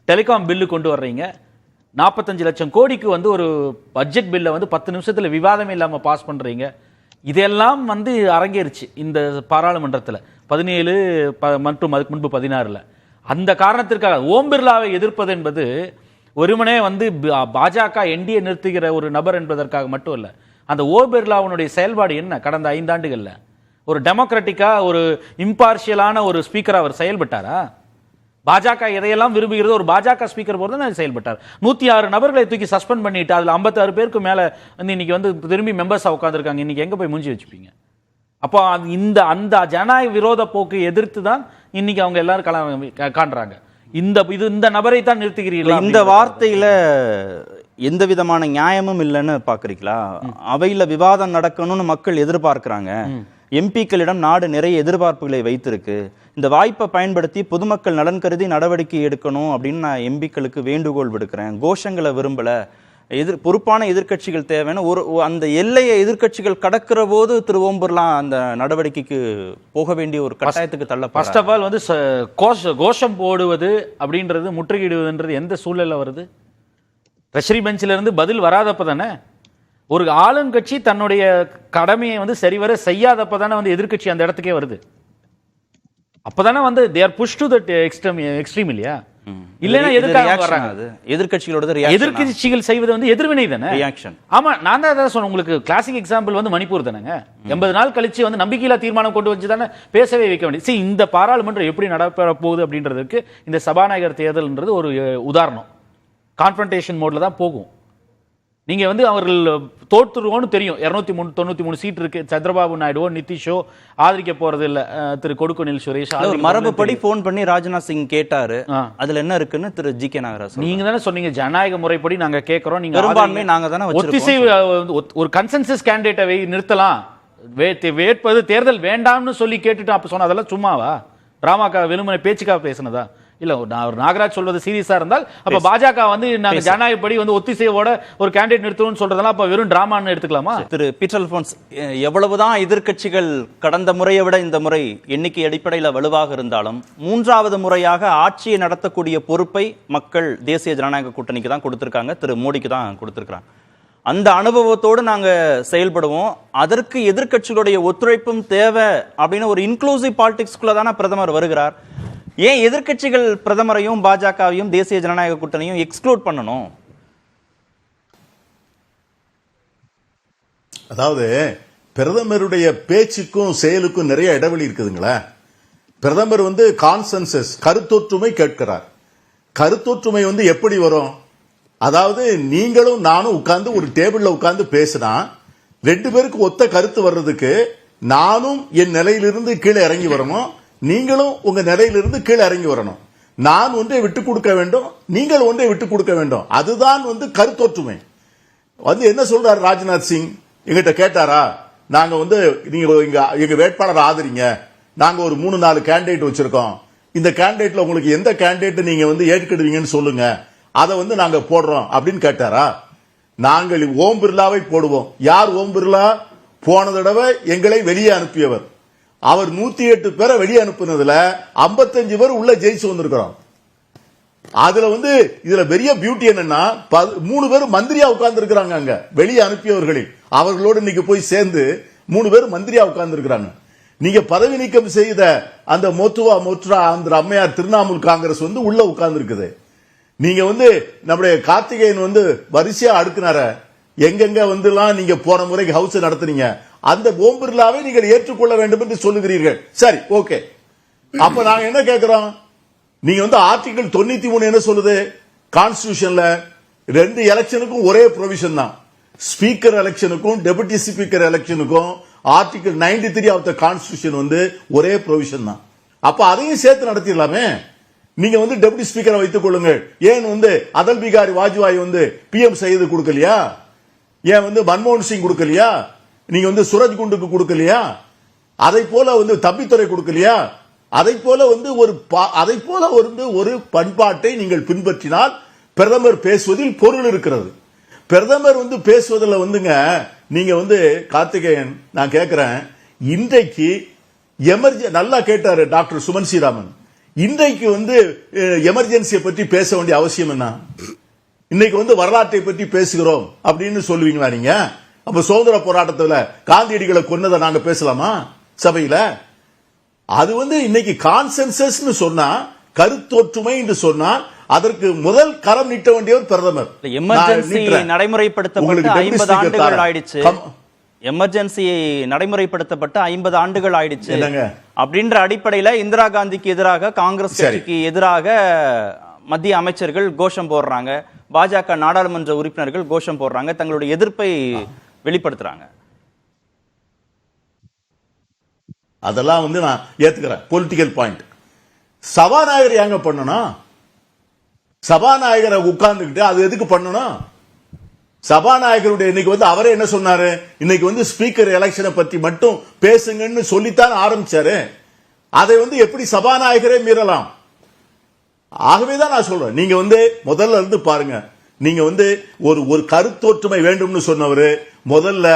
Speaker 8: டெலிகாம் பில்லு கொண்டு வர்றீங்க, 45 லட்சம் கோடிக்கு வந்து ஒரு பட்ஜெட் பில்லை வந்து 10 நிமிஷத்துல விவாதமே இல்லாம பாஸ் பண்றீங்க. இதெல்லாம் வந்து அரங்கேறிச்சு இந்த பாராளுமன்றத்தில் 17 மற்றும் அதுக்கு முன்பு 16. அந்த காரணத்திற்காக ஓம் பிர்லாவை எதிர்ப்பது என்பது ஒருமனே வந்து பாஜக என்டிஏ நிறுத்துகிற ஒரு நபர் என்பதற்காக மட்டும் இல்லை. அந்த ஓம் பிர்லாவுடைய செயல்பாடு என்ன? கடந்த 5 ஆண்டுகள்ல ஒரு டெமோக்ராட்டிக்கா ஒரு இம்பார்ஷியலான ஒரு ஸ்பீக்கரா அவர் செயல்பட்டாரா? பாஜக எதையெல்லாம் விரும்புகிறது ஒரு பாஜக ஸ்பீக்கர் போல தான் செயல்பட்டார். 106 நபர்களை தூக்கி சஸ்பெண்ட் பண்ணிட்டு அதுல 56 பேருக்கு மேல வந்து இன்னைக்கு வந்து திரும்பி மெம்பர்ஸா உட்கார்ந்துருக்காங்க. இன்னைக்கு எங்க போய் மூஞ்சி வச்சுப்பீங்க? அப்போ அந்த ஜனநாயக விரோத போக்கு எதிர்த்து தான் இன்னைக்கு அவங்க எல்லாரும் காண்றாங்க. இந்த நபரை தான் நிறுத்துகிறீர்களா?
Speaker 3: இந்த வார்த்தையில எந்த விதமான நியாயமும் இல்லைன்னு பாக்குறீங்களா? அவையில விவாதம் நடக்கணும்னு மக்கள் எதிர்பார்க்கிறாங்க. எம்பிக்களிடம் நாடு நிறைய எதிர்பார்ப்புகளை வைத்திருக்கு. இந்த வாய்ப்பை பயன்படுத்தி பொதுமக்கள் நலன் கருதி நடவடிக்கை எடுக்கணும் அப்படின்னு நான் எம்பிக்களுக்கு வேண்டுகோள் விடுக்கிறேன். கோஷங்களை விரும்பல, பொறுப்பான எதிர்க்கட்சிகள் தேவைன்னு அந்த எல்லையை எதிர்க்கட்சிகள் கடக்கிற போது திரு ஓம் பிர்லா அந்த நடவடிக்கைக்கு போக வேண்டிய ஒரு கட்டாயத்துக்கு தள்ள.
Speaker 8: ஃபர்ஸ்ட் ஆஃப் ஆல் வந்து கோஷம் போடுவது அப்படின்றது, முற்றுகையிடுவதுன்றது எந்த சூழல்ல வருது? ட்ரெஷரி பெஞ்சில இருந்து பதில் வராதப்ப தானே. ஒரு ஆளுங்கட்சி தன்னுடைய கடமையை வந்து சரிவர செய்யாதப்ப தானே வந்து எதிர்க்கட்சி அந்த இடத்துக்கே வருது. அப்பதானே வந்து they are pushed to that extreme இல்லையா? இல்லைன்னா எதுக்காக வர்றாங்க? எதிர்க்கட்சிகள் செய்வது வந்து எதிர்வினை தானே, ரியாக்ஷன். ஆமா, நான் தான் அதான் சொன்னேன் உங்களுக்கு. கிளாசிக் எக்ஸாம்பிள் வந்து மணிப்பூர் தானேங்க. 80 நாள் கழிச்சு வந்து நம்பிக்கையில்லா தீர்மானம் கொண்டு வச்சு தானே பேசவே வைக்க வேண்டியது. இந்த பாராளுமன்றம் எப்படி நடைபெற போகுது அப்படின்றதுக்கு இந்த சபாநாயகர் தேர்தல்ன்றது ஒரு உதாரணம். கான்ஃபரன்டேஷன் மோட்ல தான் போகும். நீங்க வந்து அவர்கள் தோற்றுருவோன்னு தெரியும். 293 சீட் இருக்கு. சந்திரபாபு நாயுடுவோ நிதிஷோ ஆதரிக்க போறது இல்ல. திரு கொடுக்குனில் சுரேஷ்
Speaker 3: மரபுப்படி போன் பண்ணி ராஜ்நாத் சிங் கேட்டாரு. அதுல என்ன இருக்குன்னு திரு ஜி கே நாகராஜ்
Speaker 8: நீங்க தானே சொன்னீங்க ஜனநாயக முறைப்படி நாங்க கேட்கிறோம். நீங்க
Speaker 3: பெரும்பான்மை நாங்க தானே
Speaker 8: ஒத்திசைவு ஒரு கன்சென்சஸ் கேண்டிடேட்டை நிறுத்தலாம், வேட்பது தேர்தல் வேண்டாம்னு சொல்லி கேட்டுட்டு அப்ப சொன்ன அதெல்லாம் சும்மாவா? டிராமாக்கா வெறுமனை பேச்சுக்காக பேசினதா? இல்ல ஒரு நாகராஜ் சொல்வது சீரியஸா இருந்தால் அப்ப பாஜக வந்து நாங்க ஜனநாயகப்படி வந்து ஒத்திசைவோட ஒரு கேண்டிடேட் நிறுத்தணும்னு சொல்றதெல்லாம் அப்ப வெறும் டிராமான்னு எடுத்துக்கலாமா?
Speaker 3: திரு பீட்டர் அல்போன்ஸ், எவ்வளவுதான் எதிர்க்கட்சிகள் கடந்த முறையை விட இந்த முறை எண்ணிக்கை அடிப்படையில் வலுவாக இருந்தாலும் 3வது முறையாக ஆட்சியை நடத்தக்கூடிய பொறுப்பை மக்கள் தேசிய ஜனநாயக கூட்டணிக்கு தான் கொடுத்திருக்காங்க, திரு மோடிக்கு தான் கொடுத்திருக்காங்க. அந்த அனுபவத்தோடு நாங்க செயல்படுவோம், அதற்கு எதிர்க்கட்சிகளுடைய ஒத்துழைப்பும் தேவை அப்படின்னு ஒரு இன்க்ளூசிவ் பாலிடிக்ஸ்குள்ள தானே பிரதமர் வருகிறார். ஏன் எதிர்க்கட்சிகள் பிரதமரையும் பாஜகவையும் தேசிய ஜனநாயக கூட்டணியும் எக்ஸ்க்ளூட் பண்ணணும்?
Speaker 5: அதாவது பிரதமருடைய பேச்சுக்கும் செயலுக்கும் நிறைய இடைவெளி இருக்குதுங்களா. பிரதமர் வந்து கான்சென்சஸ் கருத்தொற்றுமை கேட்கிறார். கருத்தொற்றுமை வந்து எப்படி வரும்? அதாவது நீங்களும் நானும் உட்கார்ந்து ஒரு டேபிள்ல உட்கார்ந்து பேசினா 2 பேருக்கு ஒத்த கருத்து வர்றதுக்கு நானும் என் நிலையிலிருந்து கீழே இறங்கி வரணும், நீங்களும் உங்க நிலையிலிருந்து கீழே இறங்கி வரணும். நான் ஒன்றை விட்டுக் கொடுக்க வேண்டும், நீங்கள் ஒன்றை விட்டுக் கொடுக்க வேண்டும். அதுதான் வந்து கருத்தொற்றுமை. வந்து என்ன சொல்றாரு ராஜ்நாத் சிங்? எங்கிட்ட கேட்டாரா, நாங்க வந்து நீங்க எங்க வேட்பாளர் ஆதரிங்க, நாங்க ஒரு 3-4 கேண்டிடேட் வச்சிருக்கோம், இந்த கேண்டிடேட்ல உங்களுக்கு எந்த கேண்டிடேட் நீங்க வந்து ஏற்றுக்கிடுவீங்கன்னு சொல்லுங்க, அதை வந்து நாங்க போடுறோம் அப்படின்னு கேட்டாரா? நாங்கள் ஓம் பிர்லாவை போடுவோம். யார் ஓம் பிர்லா? போன தடவை எங்களை வெளியே அனுப்பியவர். அவர் 108 பேரை வெளியே அனுப்புனதுல 55 பேர் உள்ள ஜெயிச்சு வந்திருக்கிறோம். அதுல வந்து இதுல பெரிய பியூட்டி என்னன்னா 3 பேர் மந்திரியா உட்கார்ந்து இருக்கிறாங்க. அங்க வெளியே அனுப்பியவர்களில் அவர்களோடு இன்னைக்கு போய் சேர்ந்து 3 பேர் மந்திரியா உட்கார்ந்து இருக்கிறாங்க. நீங்க பதவி நீக்கம் செய்த அந்த மோத்ரா அந்த அம்மையார் திரிணாமுல் காங்கிரஸ் வந்து உள்ள உட்கார்ந்து இருக்குது. நீங்க வந்து நம்முடைய கார்த்திகேயன் வந்து வரிசையா அடுக்குனார எங்கெங்க வந்துலாம் நீங்க போன முறைக்கு ஹவுஸ் நடத்துனீங்க, அந்த ஓம் பிர்லாவை நீங்கள் ஏற்றுக்கொள்ள வேண்டும் என்று சொல்லுகிறீர்கள். சரி, ஓகே. அப்ப நாங்க என்ன கேட்கிறோம்? நீங்க வந்து ஆர்டிகல் 93 என்ன சொல்லுது? கான்ஸ்டிடியூஷன்ல 2 எலெக்ஷனுக்கும் ஒரே ப்ரொவிஷன் தான். ஸ்பீக்கர் எலெக்ஷனுக்கும் டெபுட்டி ஸ்பீக்கர் எலெக்ஷனுக்கும் ஆர்டிகல் 93 ஆஃப் த கான்ஸ்டிடியூஷன் வந்து ஒரே ப்ரொவிஷன் தான். அப்ப அதையும் சேர்த்து நடத்திடலாமே. நீங்க வந்து டெபுட்டி ஸ்பீக்கரை வைத்துக் கொள்ளுங்கள். ஏன் வந்து அடல் பிகாரி வாஜ்பாய் வந்து பிஎம் செய்து கொடுக்கலையா? ஏன் வந்து மன்மோகன் சிங் கொடுக்கலையா? நீங்க வந்து சூரஜ் குண்டுக்கு கொடுக்கலையா? அதை போல வந்து தம்பித்துறை கொடுக்கலையா? அதை போல வந்து ஒரு பண்பாட்டை நீங்கள் பின்பற்றினால் பிரதமர் பேசுவதில் பொருள் இருக்கிறது. பிரதமர் வந்து பேசுவதில் வந்துங்க நீங்க வந்து கார்த்திகேயன், நான் கேட்கிறேன், இன்றைக்கு நல்லா கேட்டாரு டாக்டர் சுமன் ஸ்ரீராமன், இன்றைக்கு வந்து எமர்ஜென்சியை பற்றி பேச வேண்டிய அவசியம் என்ன? இன்னைக்கு வந்து வரலாற்றை பற்றி பேசுகிறோம் அப்படின்னு சொல்லுவீங்களா நீங்க? அப்ப சுதந்திர போராட்டத்துல காந்தியடிகளை கொன்னதை நாங்க பேசலாமா சபையில? அது வந்து இன்னைக்கு கான்சென்சஸ் சொன்னா, கருத்தொற்றுமை என்று சொன்னா அதற்கு முதல் கரம் நீட்ட வேண்டியவர் பிரதமர்.
Speaker 3: எமர்ஜென்சி நடைமுறைப்படுத்தப்பட்டு 50 ஆண்டுகள் ஆயிடுச்சு. எமர்ஜென்சி நடைமுறைப்படுத்தப்பட்ட 50 ஆண்டுகள் ஆயிடுச்சு அப்படின்ற அடிப்படையில இந்திரா காந்திக்கு எதிராக, காங்கிரஸ் கட்சிக்கு எதிராக மத்திய அமைச்சர்கள் கோஷம் போடுறாங்க, பாஜக நாடாளுமன்ற உறுப்பினர்கள் கோஷம் போடுறாங்க, தங்களுடைய எதிர்ப்பை வெளிப்படுத்துறாங்க.
Speaker 5: அதெல்லாம் வந்து நான் ஏத்துக்கிறேன், பொலிட்டிக்கல் பாயிண்ட். சபாநாயகர் ஏங்க பண்ணணும்? சபாநாயகரை உட்கார்ந்துக்கிட்டு அது எதுக்கு பண்ணணும்? சபாநாயகருடைய இன்னைக்கு வந்து அவரே என்ன சொன்னாரு? இன்னைக்கு வந்து ஸ்பீக்கர் எலெக்ஷனை பத்தி மட்டும் பேசுங்கன்னு சொல்லித்தான் ஆரம்பிச்சாரு. அதை வந்து எப்படி சபாநாயகரே மீறலாம்? ஆகவேதான் நான் சொல்றேன், நீங்க வந்து முதல்ல இருந்து பாருங்க. நீங்க வந்து ஒரு கருத்தொற்றுமை வேண்டும்னு சொன்னவரு முதல்ல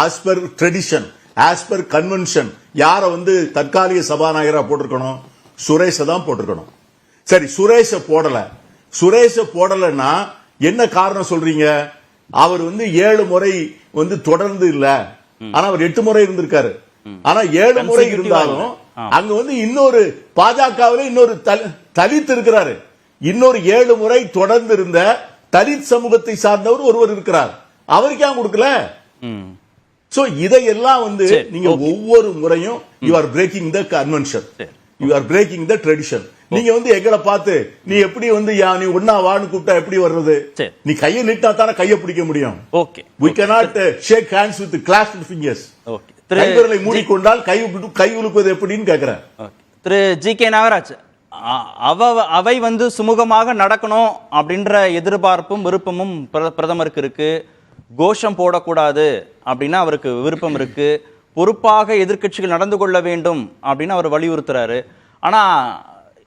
Speaker 5: as per tradition, as per convention யார வந்து தற்காலிக சபாநாயகரா போட்டிருக்கணும்? சுரேஷ தான் போட்டிருக்கணும். சரி, சுரேஷ போடல. சுரேஷ போடலன்னா என்ன காரணம் சொல்றீங்க? அவர் வந்து 7 முறை வந்து தொடர்ந்து இல்ல, ஆனா அவர் 8 முறை இருந்திருக்காரு. ஆனா 7 முறை இருந்தாலும் அங்க வந்து இன்னொரு பாஜகவில இன்னொரு தலித் இருக்கிறாரு. இன்னொரு 7 முறை தொடர்ந்து இருந்த தலித் சமூகத்தை சார்ந்தவர் ஒருவர் இருக்கிறார். அவருக்கு ஏன் கொடுக்கல? சோ இதையெல்லாம் வந்து நீங்க ஒவ்வொரு முறையும் you are breaking the convention. You are breaking the tradition. நீங்க எங்களை பார்த்து நீ எப்படி நீ ஒன்னா வான்னு கூப்பிட்டா எப்படி வர்றது?
Speaker 3: சரி.
Speaker 5: நீ கையை நீட்டா தானே கையை பிடிக்க முடியும்.
Speaker 3: Okay.
Speaker 5: we cannot shake hands with clasped fingers.
Speaker 3: Okay.
Speaker 5: கைவிரலை மூடிக்கொண்டால் கை உலுக்குவது எப்படின்னு கேக்குறேன்.
Speaker 3: திரு ஜி.கே. நாகராஜ், அவை சுமூகமாக நடக்கணும் அப்படின்ற எதிர்பார்ப்பும் விருப்பமும் பிரதமருக்கு இருக்கு. கோஷம் போடக்கூடாது அப்படின்னா அவருக்கு விருப்பம் இருக்கு. பொறுப்பாக எதிர்க்கட்சிகள் நடந்து கொள்ள வேண்டும் அப்படின்னு அவர் வலியுறுத்துறாரு. ஆனா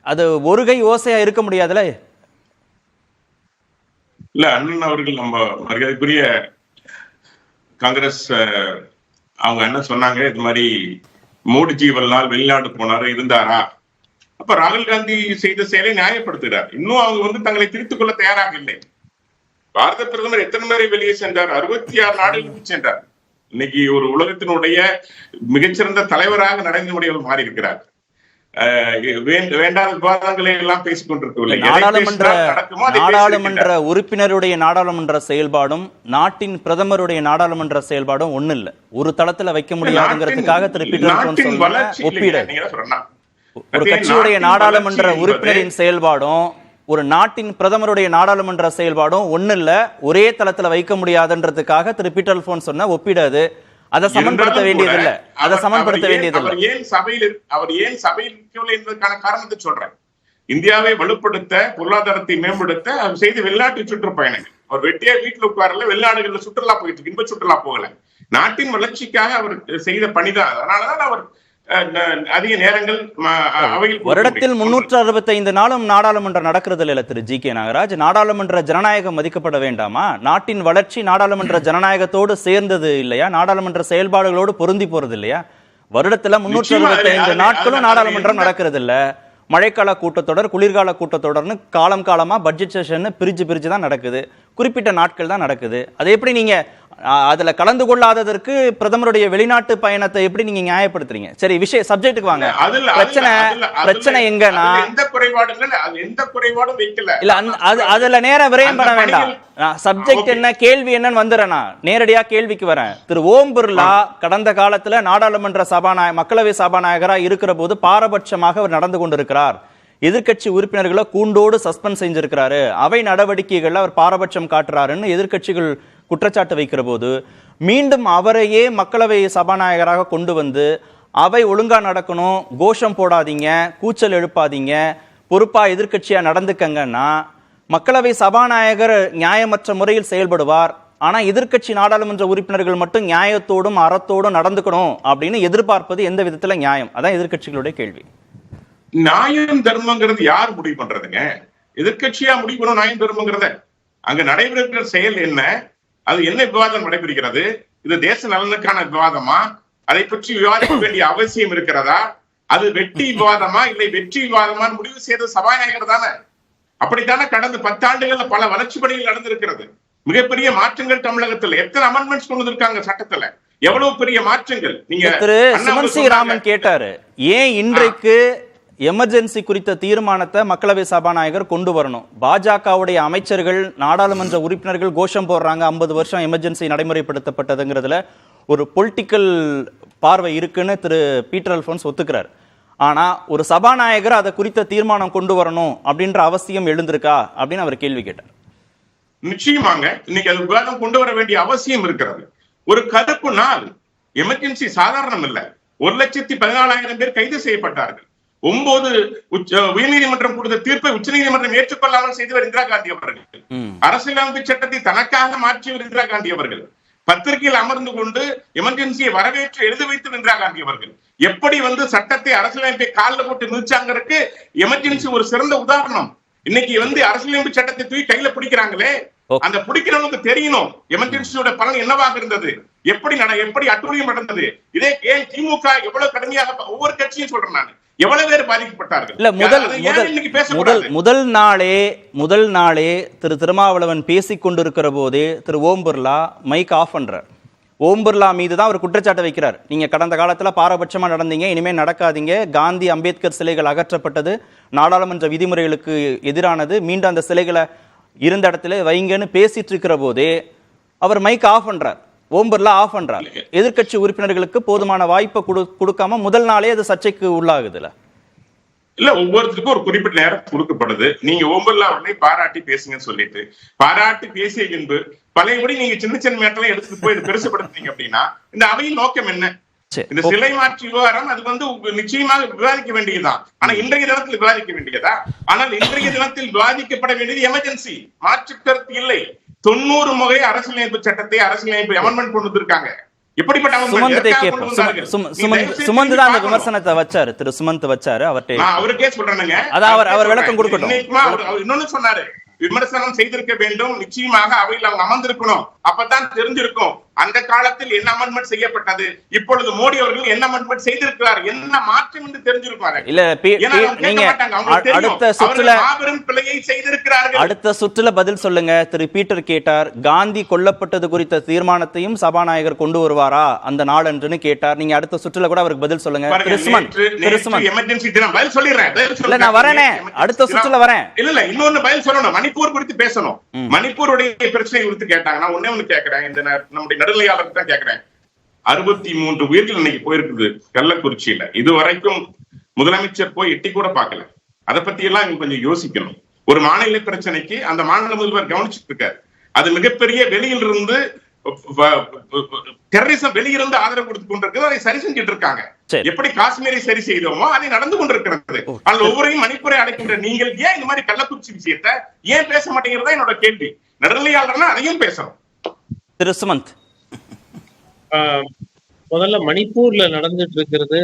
Speaker 3: அது ஒரு கை ஓசையா இருக்க முடியாதுல.
Speaker 4: இல்ல, அண்ணன் அவர்கள் நம்ம மரியாதைக்குரிய காங்கிரஸ் அவங்க என்ன சொன்னாங்க, இது மாதிரி மோடிஜி இவ்வளவு நாள் வெளிநாடு போனாரு இருந்தாரா, அப்ப ராகுல் காந்தி செய்த செயலை நியாயப்படுத்துகிறார். இன்னும் அவங்க தங்களை திருத்திக் கொள்ள தயாராக இல்லை. பாரத பிரதமர் எத்தனை முறை வெளியே சென்றார்? 66 நாடுகளுக்கு சென்றார். இன்னைக்கு ஒரு உலகத்தினுடைய மிகச்சிறந்த தலைவராக நரேந்திர மோடி அவர் மாறி இருக்கிறார். வேண்டாத விவாதங்களை எல்லாம் பேசிக் கொண்டிருக்கவில்லை.
Speaker 3: நாடாளுமன்ற உறுப்பினருடைய நாடாளுமன்ற செயல்பாடும் நாட்டின் பிரதமருடைய நாடாளுமன்ற செயல்பாடும் ஒண்ணு இல்ல. ஒரு தளத்துல வைக்க முடியாதுங்கிறதுக்காக திரு பீட்டர் ஒப்பீடு. ஒரு கட்சியுடைய நாடாளுமன்ற உறுப்பினரின் செயல்பாடும் ஒரு நாட்டின் பிரதமருடைய நாடாளுமன்ற செயல்பாடும் ஒண்ணு இல்ல, ஒரே தளத்துல வைக்க முடியாதுன்றதுக்காக திரு பீட்டர் அல்போன்ஸ் சொன்ன ஒப்பீடாது. அதை சமன்படுத்த வேண்டியதில்லை. அதை சமன்படுத்த வேண்டியதில்லை.
Speaker 4: அவர் ஏன் சபையில் இருக்கவில்லை என்பதற்கான காரணத்தை சொல்றேன். இந்தியாவை வலுப்படுத்த, பொருளாதாரத்தை மேம்படுத்த அவர் செய்த வெளிநாட்டு சுற்றுப்பயணங்கள். அவர் வெட்டியா வீட்டுல உட்காரல, வெளிநாடுகள்ல சுற்றுலா போயிட்டு இருக்கு, இன்ப சுற்றுலா போகல. நாட்டின் வளர்ச்சிக்காக அவர் செய்த பணிதான். அதனாலதான் அவர் அதிக நேரங்கள்
Speaker 3: வருடத்தில் 365 நாளும் நாடாளுமன்றம் நடக்கிறது இல்ல திரு ஜி.கே. நாகராஜ். நாடாளுமன்ற ஜனநாயகம் மதிக்கப்பட வேண்டாமா? நாட்டின் வளர்ச்சி நாடாளுமன்ற ஜனநாயகத்தோடு சேர்ந்தது இல்லையா? நாடாளுமன்ற செயல்பாடுகளோடு பொருந்தி போறது இல்லையா? வருடத்துல 365 நாட்களும் நாடாளுமன்றம் நடக்கிறது இல்ல. மழைக்கால கூட்டத்தொடர், குளிர்கால கூட்டத்தொடர்னு காலம் காலமா பட்ஜெட் செஷன் பிரிச்சு தான் நடக்குது. குறிப்பிட்ட நாட்கள் தான் நடக்குது. அதை எப்படி நீங்க அதுல கலந்து கொள்ளாததற்கு பிரதமருடைய வெளிநாட்டு பயணத்தை எப்படி நீங்க நியாயப்படுத்துறீங்க? சரி, விஷயம் சப்ஜெக்ட்டுக்கு வாங்க. பிரச்சனை எங்கன்னா
Speaker 4: எந்த குறைபாடும் வைக்கல.
Speaker 3: இல்ல, அதுல நேரம் விரயம் பண்ண வேண்டாம். சப்ஜெக்ட் என்ன, கேள்வி என்னன்னு வந்துறேனா நேரடியா கேள்விக்கு வரேன். திரு ஓம் பிர்லா கடந்த காலத்துல நாடாளுமன்ற மக்களவை சபாநாயகரா இருக்கிற போது பாரபட்சமாக அவர் நடந்து கொண்டிருக்கிறார். எதிர்க்கட்சி உறுப்பினர்களை கூண்டோடு சஸ்பெண்ட் செஞ்சிருக்கிறாரு. அவை நடவடிக்கைகள்ல அவர் பாரபட்சம் காட்டுறாருன்னு எதிர்க்கட்சிகள் குற்றச்சாட்டு வைக்கிற போது மீண்டும் அவரையே மக்களவை சபாநாயகராக கொண்டு வந்து அவை ஒழுங்கா நடக்கணும், கோஷம் போடாதீங்க, கூச்சல் எழுப்பாதீங்க, பொறுப்பா எதிர்க்கட்சியா நடந்துக்கங்கன்னா மக்களவை சபாநாயகர் நியாயமற்ற முறையில் செயல்படுவார். ஆனா எதிர்க்கட்சி நாடாளுமன்ற உறுப்பினர்கள் மட்டும் நியாயத்தோடும் அறத்தோடும் நடந்துக்கணும் அப்படின்னு எதிர்பார்ப்பது எந்த விதத்துல நியாயம்? அதான் எதிர்க்கட்சிகளுடைய கேள்வி.
Speaker 4: நியாயம் தர்மங்கிறது யார் முடிவு பண்றதுங்க? எதிர்க்கட்சியா முடிவு பண்ணணும் நியாயம் தர்மங்கிறத. அங்க நடைபெறுகிற செயல் என்ன, அது என்ன விவாதம் நடைபெறுகிறது? இது தேச நலனுக்கான விவாதமா? அதை பற்றி விவாதிக்க வேண்டிய அவசியம் இருக்கிறதா? அது வெற்றி விவாதமா இல்லை வெற்றி விவாதமான்னு முடிவு செய்த சபாநாயகர் தானே. அப்படித்தானே கடந்த 10 ஆண்டுகள்ல பல வளர்ச்சி பணிகள் நடந்திருக்கிறது. மிகப்பெரிய மாற்றங்கள் தமிழகத்துல எத்தனை அமெண்ட்மெண்ட்ஸ் கொண்டு வந்திருக்காங்க சட்டத்துல, எவ்வளவு பெரிய மாற்றங்கள். நீங்க
Speaker 3: திரு சிவன் ராமன் கேட்டாரு, ஏன் இன்றைக்கு எமர்ஜென்சி குறித்த தீர்மானத்தை மக்களவை சபாநாயகர் கொண்டு வரணும்? பாஜகவுடைய அமைச்சர்கள், நாடாளுமன்ற உறுப்பினர்கள் கோஷம் போடுறாங்க 50 வருஷம் எமர்ஜென்சி நடைமுறைப்படுத்தப்பட்டதுங்கிறதுல ஒரு பொலிட்டிக்கல் பார்வை இருக்குன்னு திரு பீட்டர் அல்போன்ஸ் ஒத்துக்கிறார். ஆனா ஒரு சபாநாயகர் அதை குறித்த தீர்மானம் கொண்டு வரணும் அப்படின்ற அவசியம் எழுந்திருக்கா அப்படின்னு அவர் கேள்வி கேட்டார்.
Speaker 4: நிச்சயமாங்க, இன்னைக்கு அது விவாதம் கொண்டு வர வேண்டிய அவசியம் இருக்கிறது. ஒரு கருப்பு நாள், எமர்ஜென்சி சாதாரணம் இல்ல. 1,14,000 பேர் கைது செய்யப்பட்டார்கள். 9 உயர்நீதிமன்றம் கொடுத்த தீர்ப்பை உச்சநீதிமன்றம் ஏற்றுக்கொள்ளாமல் செய்தவர் இந்திரா காந்தி அவர்கள். அரசியலமைப்பு சட்டத்தை தனக்காக மாற்றியவர் இந்திரா காந்தி அவர்கள். பத்திரிகையில் அமர்ந்து கொண்டு எமர்ஜென்சியை வரவேற்று எழுதி வைத்து இந்திரா காந்தி அவர்கள். எப்படி சட்டத்தை அரசியலமைப்பை காலில் போட்டு மிதிச்சாங்கிறதுக்கு எமர்ஜென்சி ஒரு சிறந்த உதாரணம். இன்னைக்கு அரசியலமைப்பு சட்டத்தை தூக்கி கையில பிடிக்கிறாங்களே, அந்த பிடிக்கிறவங்களுக்கு தெரியணும் எமர்ஜென்சியோட பலன் என்னவாக இருந்தது, எப்படி அட்டூழியம் நடந்தது. இதே ஏன் திமுக எவ்வளவு கடுமையாக, ஒவ்வொரு கட்சியும் சொல்றேன் நான், எவ்வளவு பேர் பாதிக்கப்பட்டார்கள்.
Speaker 3: இல்ல, முதல் நாளே திரு திருமாவளவன் பேசிக் கொண்டிருக்கிற போதே திரு ஓம் பிர்லா மைக் ஆஃப் பண்றார். ஓம் பிர்லா மீது தான் அவர் குற்றச்சாட்டு வைக்கிறார். நீங்க கடந்த காலத்துல பாரபட்சமா நடந்தீங்க, இனிமே நடக்காதீங்க, காந்தி அம்பேத்கர் சிலைகள் அகற்றப்பட்டது, நாடாளுமன்ற விதிமுறைகளுக்கு எதிரானது, மீண்டும் அந்த சிலைகளை இருந்த இடத்துல வைங்கன்னு பேசிட்டு இருக்கிற போதே அவர் மைக் ஆஃப் பண்றார். ஓம் பிர்லா ஆஃப் பண்றார். எதிர்க்கட்சி உறுப்பினர்களுக்கு போதுமான வாய்ப்பை கொடுக்காம முதல் நாளே அது சர்ச்சைக்கு உள்ளாகுதுல.
Speaker 4: இல்ல, ஒவ்வொருத்தருக்கும் ஒரு குறிப்பிட்ட நேரம் கொடுக்கப்படுது. நீங்க ஓம்பல்லா உடனே பாராட்டி பேசுங்கன்னு சொல்லிட்டு பாராட்டி பேசிய பின்பு பழையபடி நீங்க சின்ன சின்ன மேட்டெல்லாம் எடுத்துட்டு போய் பெருசுபடுத்துறீங்க அப்படின்னா இந்த அவையின் நோக்கம் என்ன? இந்த சிலை மாற்று விவகாரம் அது வந்து நிச்சயமாக விவாதிக்க வேண்டியதுதான். ஆனா இன்றைய தினத்தில் விவாதிக்க வேண்டியதா? ஆனால் இன்றைய தினத்தில் விவாதிக்கப்பட வேண்டியது எமர்ஜென்சி, மாற்று கருத்து இல்லை. 90 முறை அரசியலமைப்பு சட்டத்தை அரசியலமைப்பு அமெண்ட்மெண்ட் கொண்டு வந்திருக்காங்க.
Speaker 3: சுமந்த் தான் அந்த விமர்சனத்தை வச்சாரு, திரு சுமந்த் வச்சாரு.
Speaker 4: அவருக்கே சொல்றேனுங்க,
Speaker 3: அவர் விளக்கம் கொடுக்கட்டும்.
Speaker 4: இன்னொன்னு சொன்னாரு, விமர்சனம் செய்திருக்க வேண்டும், நிச்சயமாக அவையில் அவங்க அமர்ந்திருக்கணும், அப்பதான் தெரிஞ்சிருக்கும் அந்த காலத்தில் என்ன அமெண்ட்மெண்ட் செய்யப்பட்டது, இப்பொழுது மோடி அவர்கள் என்ன அமெண்ட்மெண்ட் செய்திருக்கிறார், என்ன மாற்றம் என்று தெரிஞ்சிருப்பாரு.
Speaker 3: இல்ல நீங்க அடுத்த சுற்றுல பதில் சொல்லுங்க. திரு பீட்டர் கேட்டார், காந்தி கொல்லப்பட்டது குறித்த தீர்மானத்தையும் சபாநாயகர் கொண்டு வருவாரா அந்த நாளன்றுன்னு கேட்டார். நீங்க அடுத்த சுற்றுல கூட அவருக்கு பதில் சொல்லுங்க.
Speaker 4: எமர்ஜென்சி தினம் பதில் சொல்லிடுறேன்.
Speaker 3: நான் வரேனே, அடுத்த சுற்றுல வரேன்.
Speaker 4: இல்ல இன்னொன்னு பதில் சொல்லணும், மணிப்பூர் குறித்து பேசணும். மணிப்பூருடைய பிரச்சனை குறித்து கேட்டாங்க. நான் ஒன்னே ஒண்ணு கேட்கிறேன், இந்த நம்முடைய நடுநிலையாளருக்கு தான் கேட்கிறேன். 63 உயிர்கள் இன்னைக்கு போயிருக்குது கள்ளக்குறிச்சியில. இதுவரைக்கும் முதலமைச்சர் போய் எட்டி கூட பார்க்கல. அதை பத்தி எல்லாம் கொஞ்சம் யோசிக்கணும். ஒரு மாநில பிரச்சனைக்கு அந்த மாநில முதல்வர் கவனிச்சுட்டு இருக்காரு. அது மிகப்பெரிய வெளியில் இருந்து டெரரிசம் வெளியிருந்து ஆதரவு கொடுத்து கொண்டிருக்கிறது. அதை சரி செஞ்சுட்டு இருக்காங்க. எப்படி காஷ்மீரை சரி செய்தோமோ அதை நடந்து கொண்டிருக்கிறது. அதில் ஒவ்வொருவரையும் மணிப்பூரை அடைக்கின்ற நீங்கள் ஏன் இந்த மாதிரி கள்ளக்குறிச்சி விஷயத்தை ஏன் பேச மாட்டேங்கிறதா என்னோட கேள்வி. நடுநிலையாளர்னா அதையும் பேசணும்.
Speaker 3: திரு சுமந்த்,
Speaker 6: முதல்ல மணிப்பூர்ல நடந்துட்டு இருக்கிறது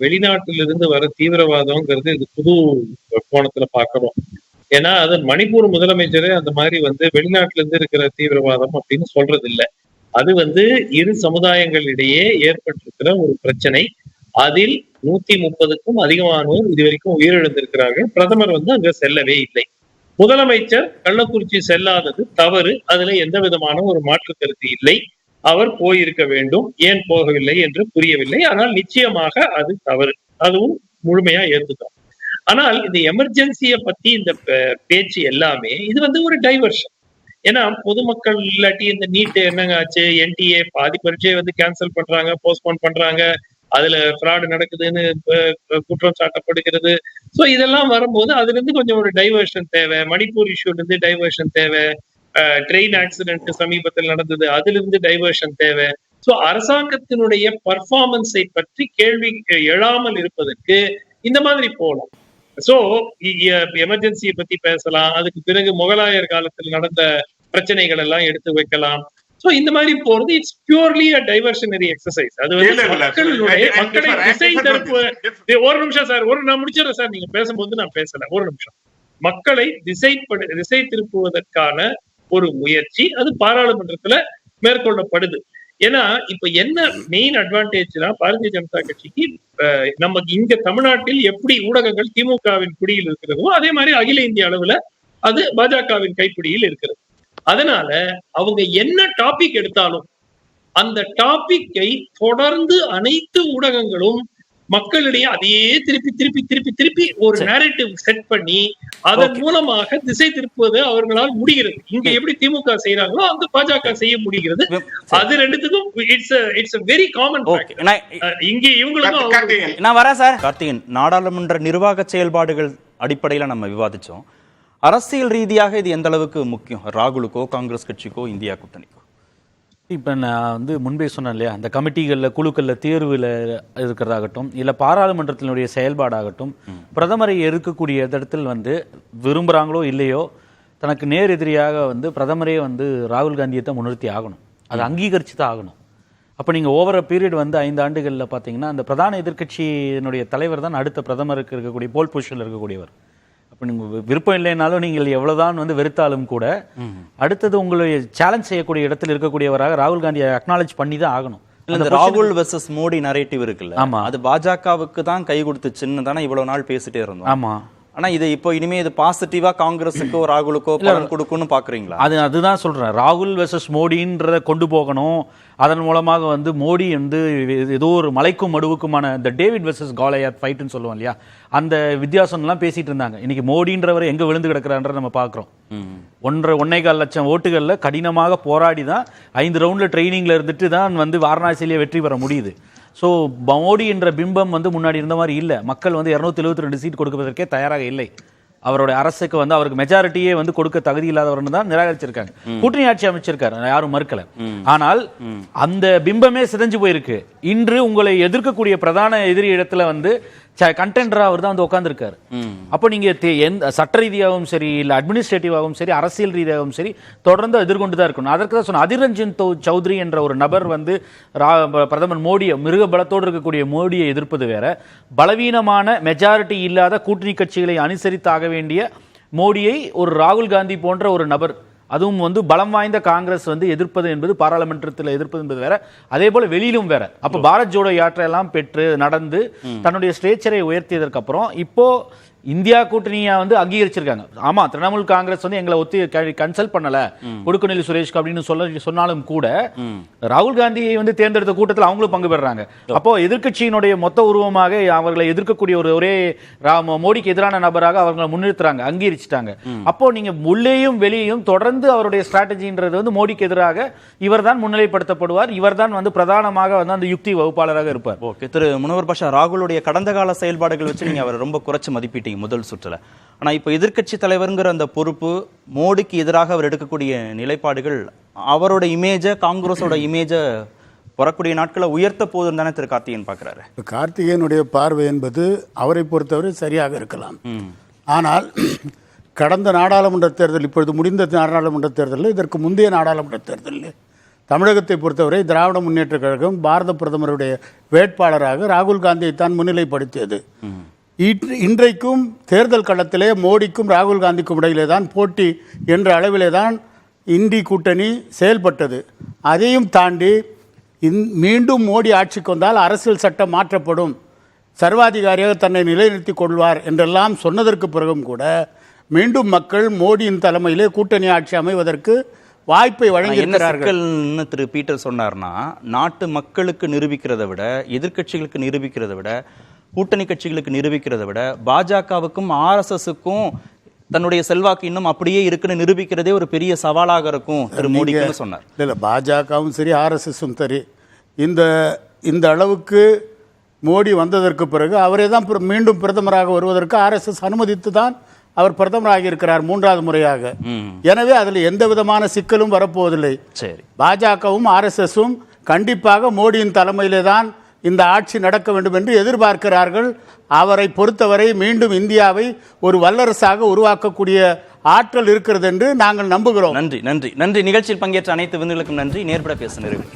Speaker 6: வெளிநாட்டிலிருந்து வர தீவிரவாதம்ங்கிறது இது புது கோணத்துல பார்க்கணும். ஏன்னா அது மணிப்பூர் முதலமைச்சரே அந்த மாதிரி வெளிநாட்டுல இருந்து இருக்கிற தீவிரவாதம் அப்படின்னு சொல்றது இல்லை. அது இரு சமுதாயங்களிடையே ஏற்பட்டிருக்கிற ஒரு பிரச்சனை. அதில் 130க்கும் அதிகமானோர் இதுவரைக்கும் உயிரிழந்திருக்கிறார்கள். பிரதமர் அங்க செல்லவே இல்லை. முதலமைச்சர் கள்ளக்குறிச்சி செல்லாதது தவறு, அதுல எந்த விதமான ஒரு மாற்று கருத்து இல்லை. அவர் போயிருக்க வேண்டும், ஏன் போகவில்லை என்று புரியவில்லை. ஆனால் நிச்சயமாக அது தவறு, அதுவும் முழுமையா ஏற்றுக்கிறோம். ஆனால் இந்த எமர்ஜென்சியை பத்தி இந்த பேச்சு எல்லாமே இது ஒரு டைவர்ஷன். ஏன்னா பொதுமக்கள் இல்லாட்டி இந்த நீட் என்னங்க ஆச்சு, என்டிஏ பாதி பரீட்சையை கேன்சல் பண்றாங்க, போஸ்ட்போன் பண்றாங்க, அதுல ஃப்ராடு நடக்குதுன்னு குற்றம் சாட்டப்படுகிறது. சோ இதெல்லாம் வரும்போது அதுல இருந்து கொஞ்சம் ஒரு டைவர்ஷன் தேவை. மணிப்பூர் இஷ்யூல இருந்து டைவர்ஷன் தேவை. ட்ரெயின் ஆக்சிடென்ட் சமீபத்தில் நடந்தது, அதுல இருந்து டைவர்ஷன் தேவை. சோ அரசாங்கத்தினுடைய பர்ஃபார்மன்ஸை பற்றி கேள்வி எழாமல் இருப்பதற்கு இந்த மாதிரி போகலாம். சோ எமர்ஜென்சியை பத்தி பேசலாம். அதுக்கு பிறகு முகலாயர் காலத்தில் நடந்த பிரச்சனைகள் எல்லாம் எடுத்து வைக்கலாம். சோ இந்த மாதிரி போறது it's purely a diversionary exercise. அது மக்களை திசை திருப்பு. ஒரு நிமிஷம் சார், நான் முடிச்சிடறேன் சார், நீங்க பேசும்போது நான் பேசல, ஒரு நிமிஷம். மக்களை திசை திருப்புவதற்கான ஒரு முயற்சி அது பாராளுமன்றத்துல மேற்கொள்ளப்படுது. ஏன்னா இப்ப என்ன மெயின் அட்வான்டேஜ்னா பாரதிய ஜனதா கட்சிக்கு நமக்கு இங்க தமிழ்நாட்டில் எப்படி ஊடகங்கள் திமுகவின் பிடியில் இருக்கிறதோ அதே மாதிரி அகில இந்திய அளவுல அது பாஜகவின் கைப்பிடியில் இருக்கிறது. அதனால அவங்க என்ன டாபிக் எடுத்தாலும் அந்த டாபிக்கை தொடர்ந்து அனைத்து ஊடகங்களும் மக்களிடையே அதையே திருப்பி ஒரு நேரேட்டிவ் செட் பண்ணி அதன் மூலமாக திசை திருப்புவது அவர்களால் முடிகிறது. இங்க எப்படி திமுக செய்யறாங்களோ அங்க பாஜக செய்ய முடிகிறது. அது ரெண்டுத்துக்கும் இட்ஸ் வெரி காமன். இங்க இவங்களுக்கும்
Speaker 3: நான் வரேன் சார். கார்த்திகேயன், நாடாளுமன்ற நிர்வாக செயல்பாடுகள் அடிப்படையில நம்ம விவாதிச்சோம். அரசியல் ரீதியாக இது எந்த அளவுக்கு முக்கியம் ராகுலுக்கோ காங்கிரஸ் கட்சிக்கோ இந்தியா கூட்டணிக்கோ?
Speaker 8: இப்போ நான் முன்பே சொன்னேன் இல்லையா, அந்த கமிட்டிகளில் குழுக்களில் தேர்வில் இருக்கிறதாகட்டும் இல்லை பாராளுமன்றத்தினுடைய செயல்பாடாகட்டும், பிரதமரை எதிர்க்கக்கூடிய இடத்தில் விரும்புகிறாங்களோ இல்லையோ தனக்கு நேர் எதிரியாக பிரதமரே ராகுல் காந்தியை தான் முன்னிறுத்தி ஆகணும், அதை அங்கீகரித்து தான் ஆகணும். அப்போ நீங்கள் ஓவர பீரியட் 5 ஆண்டுகளில் பார்த்தீங்கன்னா அந்த பிரதான எதிர்க்கட்சியினுடைய தலைவர் தான் அடுத்த பிரதமருக்கு இருக்கக்கூடிய போல் பொசிஷனில் இருக்கக்கூடியவர். அப்போ நீங்கள் விருப்பம் இல்லைனாலும் நீங்கள் எவ்வளவுதான் வெறுத்தாலும் கூட அடுத்தது உங்களை சேலஞ்ச் செய்யக்கூடிய இடத்தில் இருக்கக்கூடியவராக ராகுல் காந்தியை அக்னாலேஜ் பண்ணி தான் ஆகணும்.
Speaker 3: ராகுல் வெர்சஸ் மோடி நரேட்டிவ் இருக்குல்ல, ஆமா, அது பாஜகவுக்கு தான் கை கொடுத்துச்சுன்னு தானே இவ்வளவு நாள் பேசிட்டே இருந்தோம்.
Speaker 8: ஆமா,
Speaker 3: ஆனா இது இப்போ இனிமே இது பாசிட்டிவா காங்கிரஸுக்கோ ராகுலுக்கோ பலன் கொடுக்கும்னு பாக்குறீங்களா?
Speaker 8: அதுதான் சொல்றேன், ராகுல் வெர்சஸ் மோடின்றத கொண்டு போகணும். அதன் மூலமாக மோடி ஏதோ ஒரு மலைக்கும் மடுவுக்குமான இந்த டேவிட் வெர்சஸ் கோலியாத் ஃபைட்னு சொல்லுவோம் இல்லையா, அந்த வித்தியாசம்லாம் பேசிட்டு இருந்தாங்க. இன்னைக்கு மோடின்றவர் எங்க விழுந்து கிடக்கிறான்ற நம்ம பாக்குறோம். 1.25 லட்சம் ஓட்டுகள்ல கடினமாக போராடி தான் 5 ரவுண்ட்ல ட்ரைனிங்ல இருந்துட்டு தான் வாரணாசியிலேயே வெற்றி பெற முடியுது. ஸோ மோடி என்ற பிம்பம் வந்து முன்னாடி இருந்த மாதிரி இல்லை. மக்கள் வந்து 272 சீட் கொடுப்பதற்கே தயாராக இல்லை. அவருடைய அரசுக்கு வந்து அவருக்கு மெஜாரிட்டியே வந்து கொடுக்க தகுதி இல்லாதவர்னு தான் நிராகரிச்சிருக்காங்க. கூட்டணி ஆட்சி அமைச்சிருக்காரு, யாரும் மறுக்கல. ஆனால் அந்த பிம்பமே சிதைஞ்சு போயிருக்கு. இன்று உங்களை எதிர்க்கக்கூடிய பிரதான எதிரி இடத்துல வந்து கண்டெண்டரா அவர் தான் வந்து உட்கார்ந்துருக்காரு. அப்போ நீங்க சட்ட ரீதியாகவும் சரி, இல்ல அட்மினிஸ்ட்ரேட்டிவாகவும் சரி, அரசியல் ரீதியாகவும் சரி தொடர்ந்து எதிர்கொண்டு தான் இருக்கணும். அதற்கு தான் சொன்ன அதிர் ரஞ்சன் சௌத்ரி என்ற ஒரு நபர் வந்து பிரதமர் மோடியை, மிருக பலத்தோடு இருக்கக்கூடிய மோடியை எதிர்ப்பது வேற, பலவீனமான மெஜாரிட்டி இல்லாத கூட்டணி கட்சிகளை அனுசரித்தாக வேண்டிய மோடியை ஒரு ராகுல் காந்தி போன்ற ஒரு நபர், அதுவும் வந்து பலம் வாய்ந்த காங்கிரஸ் வந்து எதிர்ப்பது என்பது, பாராளுமன்றத்தில் எதிர்ப்பது என்பது வேற, அதே போல வெளியிலும் வேற. அப்ப பாரத் ஜோடோ யாத்திரையெல்லாம் பெற்று நடந்து தன்னுடைய ஸ்டேச்சரை உயர்த்தியதற்கு அப்புறம் இப்போ இந்தியா கூட்டணியா வந்து அங்கீகரிச்சிருக்காங்க. ஆமா, திரிணாமுல் காங்கிரஸ் வந்து எங்களை ஒத்தி கன்சல்ட் பண்ணல கொடுக்குநிலை சுரேஷ்க்கு அப்படின்னு சொன்னாலும் கூட ராகுல் காந்தியை வந்து தேர்ந்தெடுத்த கூட்டத்தில் அவங்களும் பங்கு பெறாங்க. அப்போ எதிர்க்கட்சியினுடைய மொத்த உருவமாக அவர்களை எதிர்க்கக்கூடிய ஒரே மோடிக்கு எதிரான நபராக அவர்களை முன்னிறுத்துறாங்க, அங்கீகரிச்சிட்டாங்க. அப்போ நீங்க உள்ளேயும் வெளியேயும் தொடர்ந்து அவருடைய ஸ்ட்ராட்டஜின்றது வந்து மோடிக்கு எதிராக இவர் தான் முன்னிலைப்படுத்தப்படுவார், இவர் தான் வந்து பிரதானமாக வந்து அந்த யுக்தி வகுப்பாளராக இருப்பார்.
Speaker 3: ஓகே, திரு முனவர் பாஷா, ராகுலுடைய கடந்த கால செயல்பாடுகள் வச்சு நீங்க அவரை ரொம்ப குறைச்சு மதிப்பீட்டீங்க முதல் சுற்றுல. ஆனா இப்ப எதிர்க்கட்சி தலைவர்ங்கிற அந்த பொறுப்பு, மோடிக்கு எதிராக அவர் எடுக்கக்கூடிய நிலைப்பாடுகள் அவரோட இமேஜ, காங்கிரஸோட இமேஜ வரக்கூடிய நாட்களை உயர்த்த போதுன்னு தானே திரு கார்த்திகேயன் பார்க்கிறாரு.
Speaker 7: கார்த்திகேயனுடைய பார்வை என்பது அவரை பொறுத்தவரை சரியாக இருக்கலாம். ஆனால் கடந்த நாடாளுமன்ற தேர்தல், இப்பொழுது முடிந்த நாடாளுமன்ற தேர்தலில், இதற்கு முந்தைய நாடாளுமன்ற தேர்தலில் தமிழகத்தை பொறுத்தவரை திராவிட முன்னேற்ற கழகம் பாரத பிரதமருடைய வேட்பாளராக ராகுல் காந்தியை தான் முன்னிலைப்படுத்தியது. இன்றைக்கும் தேர்தல் களத்திலே மோடிக்கும் ராகுல் காந்திக்கும் இடையிலே தான் போட்டி என்ற அளவிலே தான் இந்தி கூட்டணி செயல்பட்டது. அதையும் தாண்டி மீண்டும் மோடி ஆட்சிக்கு வந்தால் அரசியல் சட்டம் மாற்றப்படும், சர்வாதிகாரியாக தன்னை நிலைநிறுத்திக் கொள்வார் என்றெல்லாம் சொன்னதற்கு பிறகும் கூட மீண்டும் மக்கள் மோடியின் தலைமையிலே கூட்டணி ஆட்சி அமைவதற்கு வாய்ப்பை வழங்கியிருக்கிறார்கள்.
Speaker 3: திரு பீட்டர் சொன்னார்னா, நாட்டு மக்களுக்கு நிரூபிக்கிறத விட, எதிர்க்கட்சிகளுக்கு நிரூபிக்கிறத விட, கூட்டணி கட்சிகளுக்கு நிரூபிக்கிறத விட பாஜகவுக்கும் RSSக்கும் தன்னுடைய செல்வாக்கு இன்னும் அப்படியே இருக்குன்னு நிரூபிக்கிறதே ஒரு பெரிய சவாலாக இருக்கும் திரு மோடிக்கு சொன்னார்.
Speaker 7: இல்லை, பாஜகவும் சரி RSSம் சரி, இந்த அளவுக்கு மோடி வந்ததற்கு பிறகு அவரே தான் மீண்டும் பிரதமராக வருவதற்கு RSS அனுமதித்து தான் அவர் பிரதமராக இருக்கிறார் 3வது முறையாக. எனவே அதில் எந்த விதமான சிக்கலும் வரப்போவதில்லை.
Speaker 3: சரி,
Speaker 7: பாஜகவும் RSSம் கண்டிப்பாக மோடியின் தலைமையிலே தான் இந்த ஆட்சி நடக்க வேண்டும் என்று எதிர்பார்க்கிறார்கள். அவரை பொறுத்தவரை மீண்டும் இந்தியாவை ஒரு வல்லரசாக உருவாக்கக்கூடிய ஆற்றல் இருக்கிறது என்று நாங்கள் நம்புகிறோம்.
Speaker 3: நன்றி நன்றி நன்றி. நிகழ்ச்சியில் பங்கேற்ற அனைத்து விருந்துகளுக்கும் நன்றி. நேர்பட பேச நிறைவு.